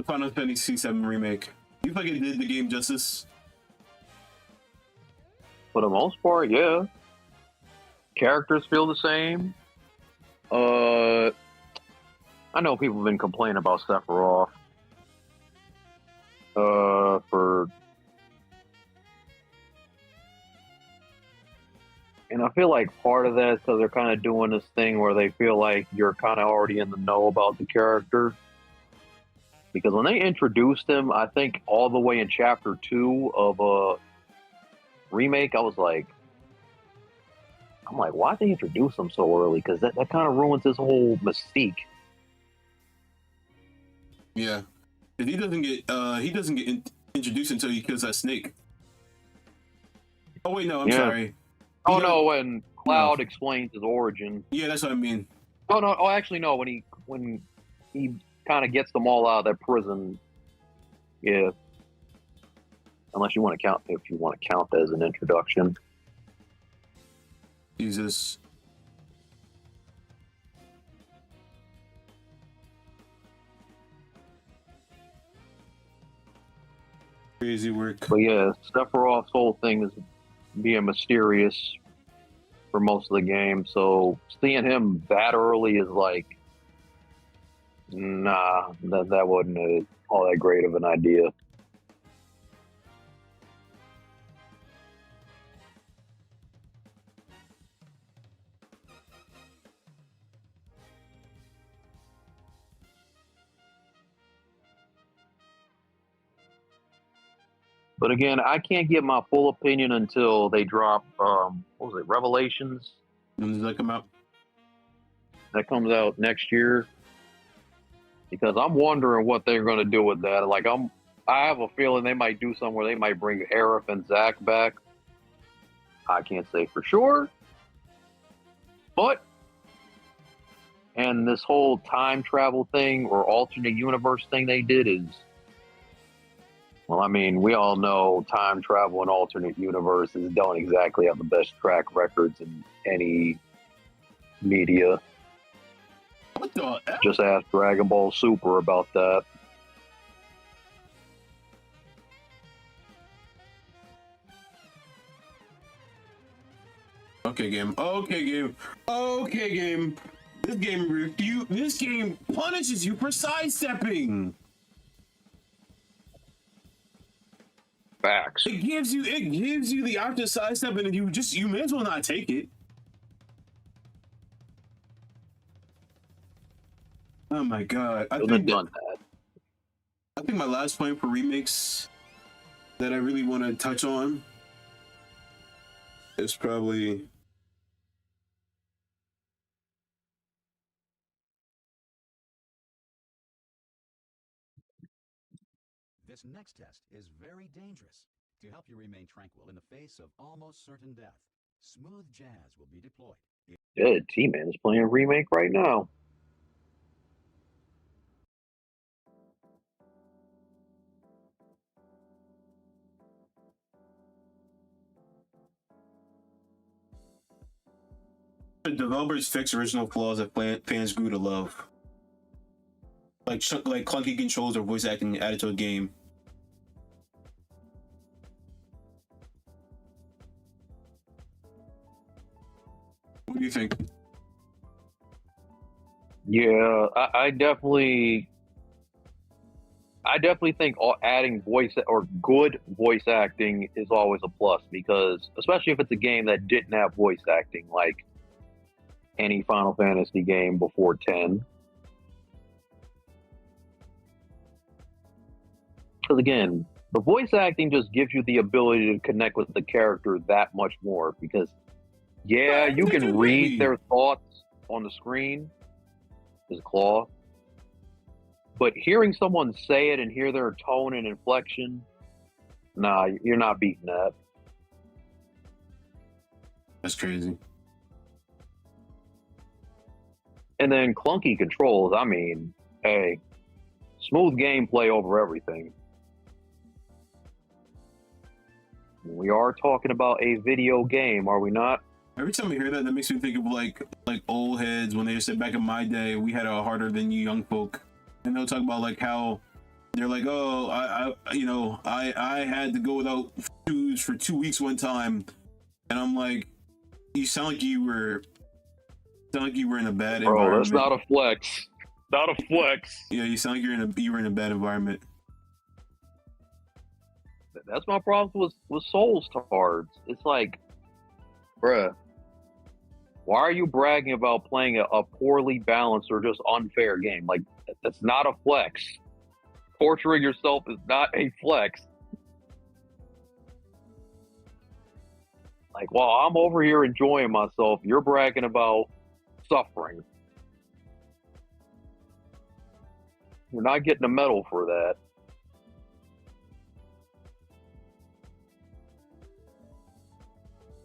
Final Fantasy VII remake? Do you feel like it did the game justice? For the most part, yeah. Characters feel the same. I know people have been complaining about Sephiroth. And I feel like part of that is because they're kind of doing this thing where they feel like you're kind of already in the know about the character. Because when they introduced him, I think all the way in Chapter 2 of Remake, I'm like, why'd they introduce him so early? Because that kind of ruins his whole mystique. Yeah, he doesn't get introduced until he kills that snake. Oh wait, no, I'm sorry. Oh no, when Cloud explains his origin. Yeah, that's what I mean. Oh no, actually no. When he kind of gets them all out of that prison. Yeah. Unless you want to count, if you want to count that as an introduction. Jesus. Crazy work. But yeah, Sephiroth's whole thing is being mysterious for most of the game, so seeing him that early is like, nah, that wasn't all that great of an idea. But again, I can't get my full opinion until they drop, what was it, Revelations? When does that come out? That comes out next year. Because I'm wondering what they're going to do with that. Like, I have a feeling they might do something where they might bring Aerith and Zack back. I can't say for sure. But, and this whole time travel thing or alternate universe thing they did is, well, I mean, we all know time travel and alternate universes don't exactly have the best track records in any media. What the F? Just ask Dragon Ball Super about that. Okay, game. Okay, game. Okay, game. This game punishes you for sidestepping. Facts. It gives you the option to sidestep, and you may as well not take it. Oh my god! I think my last point for remakes that I really want to touch on is probably This next test is very dangerous. To help you remain tranquil in the face of almost certain death, smooth jazz will be deployed. Yeah, T-Man is playing Remake right now. the developers fix original flaws that fans grew to love, like clunky controls or voice acting added to a game. What do you think? Yeah, I definitely think adding voice or good voice acting is always a plus, because especially if it's a game that didn't have voice acting, like any Final Fantasy game before 10. Because again, the voice acting just gives you the ability to connect with the character that much more, because yeah, you can read their thoughts on the screen, his claw. But hearing someone say it and hear their tone and inflection, nah, you're not beating that. That's crazy. And then clunky controls, I mean, hey, smooth gameplay over everything. We are talking about a video game, are we not? Every time I hear that, that makes me think of like old heads when they just said back in my day we had it harder than you young folk, and they'll talk about like how they're like, oh, I had to go without shoes for 2 weeks one time, and I'm like, you sound like you were in a bad Bro, that's environment. not a flex. Not a flex. Yeah, you sound like you were in a bad environment. That's my problem with Souls cards. It's like, bruh, why are you bragging about playing a poorly balanced or just unfair game? Like, that's not a flex. Torturing yourself is not a flex. Like, while I'm over here enjoying myself, you're bragging about suffering. You're not getting a medal for that.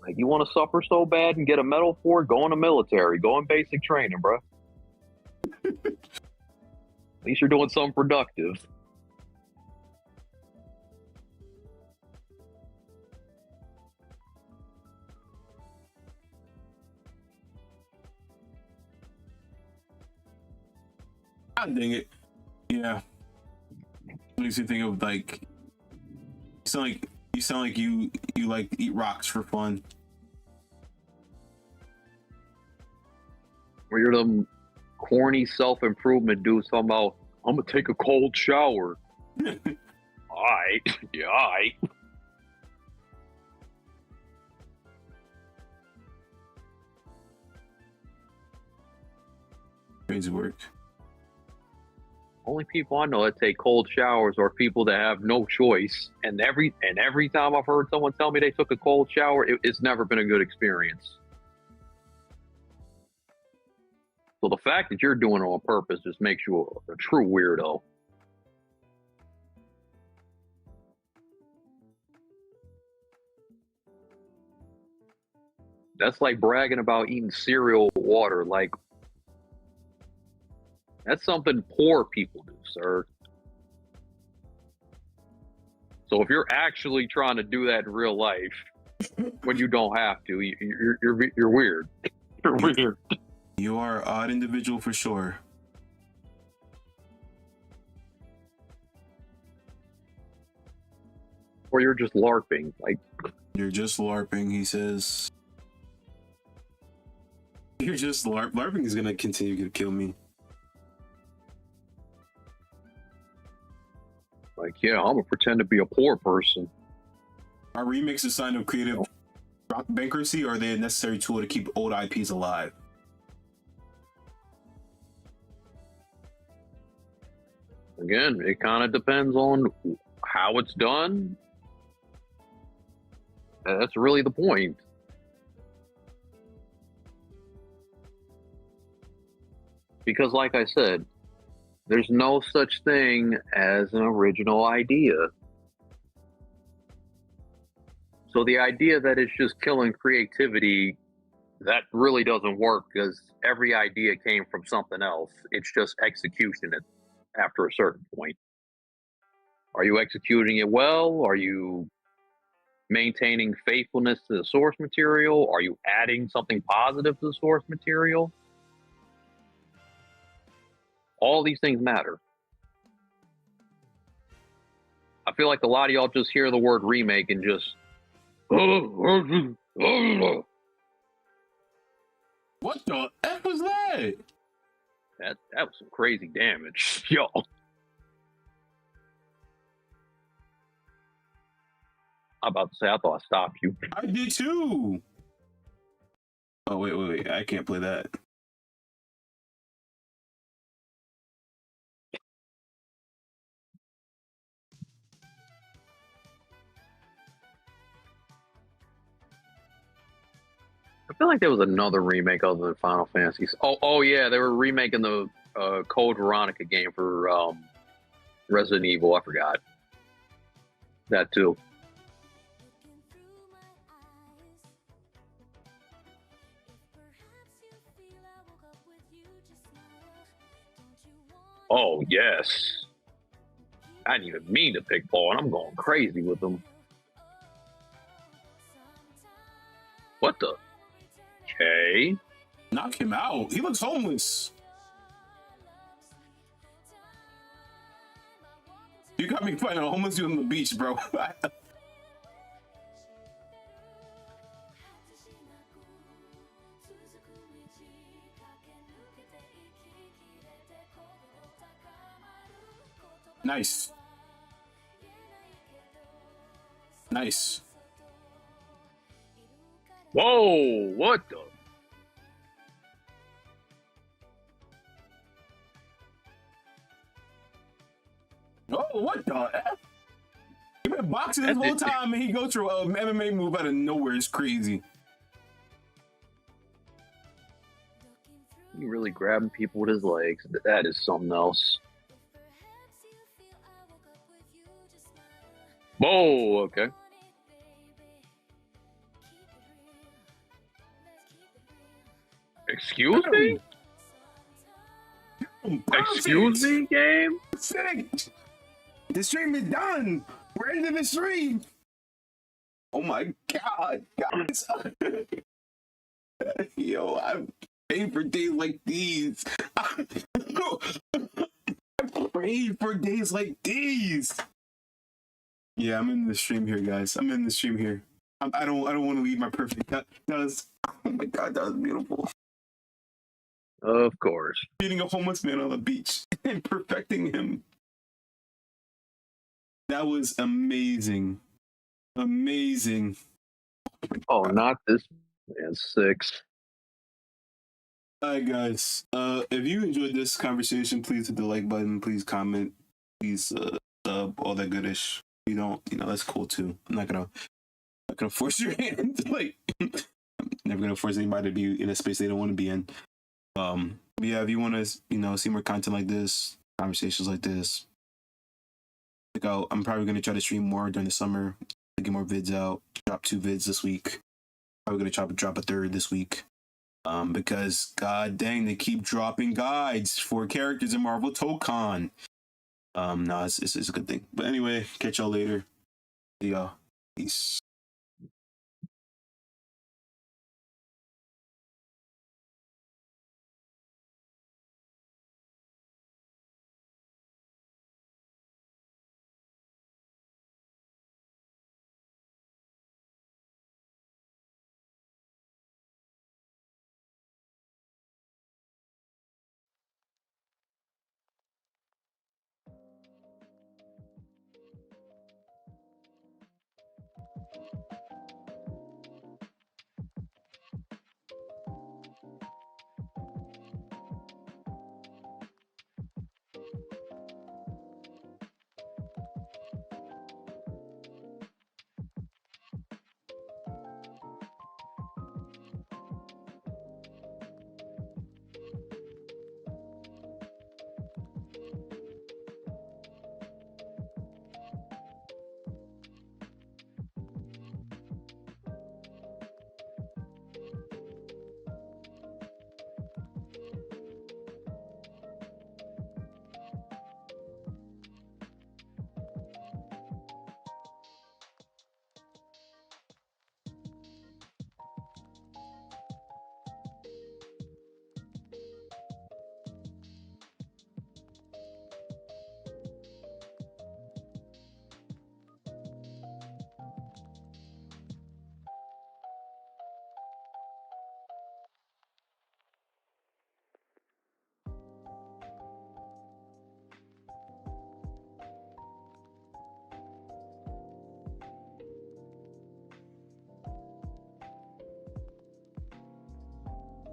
Like, you want to suffer so bad and get a medal for it? Go in the military. Go in basic training, bro. At least you're doing something productive. God dang it. Yeah. Makes you think of like you sound like you like to eat rocks for fun. Where you're them corny self-improvement dudes talking about, I'm gonna take a cold shower. Alright. Yeah, alright. Crazy work. Only people I know that take cold showers are people that have no choice. And every time I've heard someone tell me they took a cold shower, it's never been a good experience. So the fact that you're doing it on purpose just makes you a true weirdo. That's like bragging about eating cereal with water. Like, that's something poor people do, sir. So if you're actually trying to do that in real life, when you don't have to, you're weird. You're weird. You are an odd individual for sure. Or you're just LARPing. Like, You're just LARPing, he says. You're just LARPing is gonna continue to kill me. yeah, I'm gonna pretend to be a poor person. Are remakes a sign of creative bankruptcy, or are they a necessary tool to keep old IPs alive? Again, it kind of depends on how it's done. That's really the point. Because like I said, there's no such thing as an original idea. So the idea that it's just killing creativity, that really doesn't work, because every idea came from something else. It's just execution after a certain point. Are you executing it well? Are you maintaining faithfulness to the source material? Are you adding something positive to the source material? All these things matter. I feel like a lot of y'all just hear the word remake and just... What the F was that? That was some crazy damage. Yo. I'm about to say, I thought I stopped you. I did too. Oh, wait. I can't play that. I feel like there was another remake other than Final Fantasy. Oh yeah, they were remaking the Code Veronica game for Resident Evil. I forgot that too. Oh yes, I didn't even mean to pick Paul, and I'm going crazy with them. What the? Okay. Knock him out. He looks homeless. You got me fighting a homeless dude on the beach, bro. Nice. Nice. Whoa, what the? Oh, what the F? He been boxing this whole time and he goes through an MMA move out of nowhere. It's crazy. He really grabbing people with his legs. That is something else. Whoa, okay. Excuse me? Excuse me, game? Sick. The stream is done. We're ending the stream. Oh my god, guys. Yo, I'm praying for days like these. I prayed for days like these. Yeah, I'm in the stream here, guys. I'm in the stream here. I don't want to leave my perfect. That was, oh my god, that was beautiful. Of course. Meeting a homeless man on the beach and perfecting him. That was amazing. Amazing. Oh, not this man. 6. Alright, guys. If you enjoyed this conversation, please hit the like button. Please comment. Please sub, all that goodish. You don't, that's cool too. I'm not gonna force your hand. Like, I'm never gonna force anybody to be in a space they don't want to be in. But yeah, if you want to, see more content like this, conversations like this, I'm probably gonna try to stream more during the summer to get more vids out. Drop 2 vids this week. Probably gonna drop a 3rd this week. Because god dang, they keep dropping guides for characters in Marvel Tokon. No, it's a good thing. But anyway, catch y'all later. See y'all. Peace.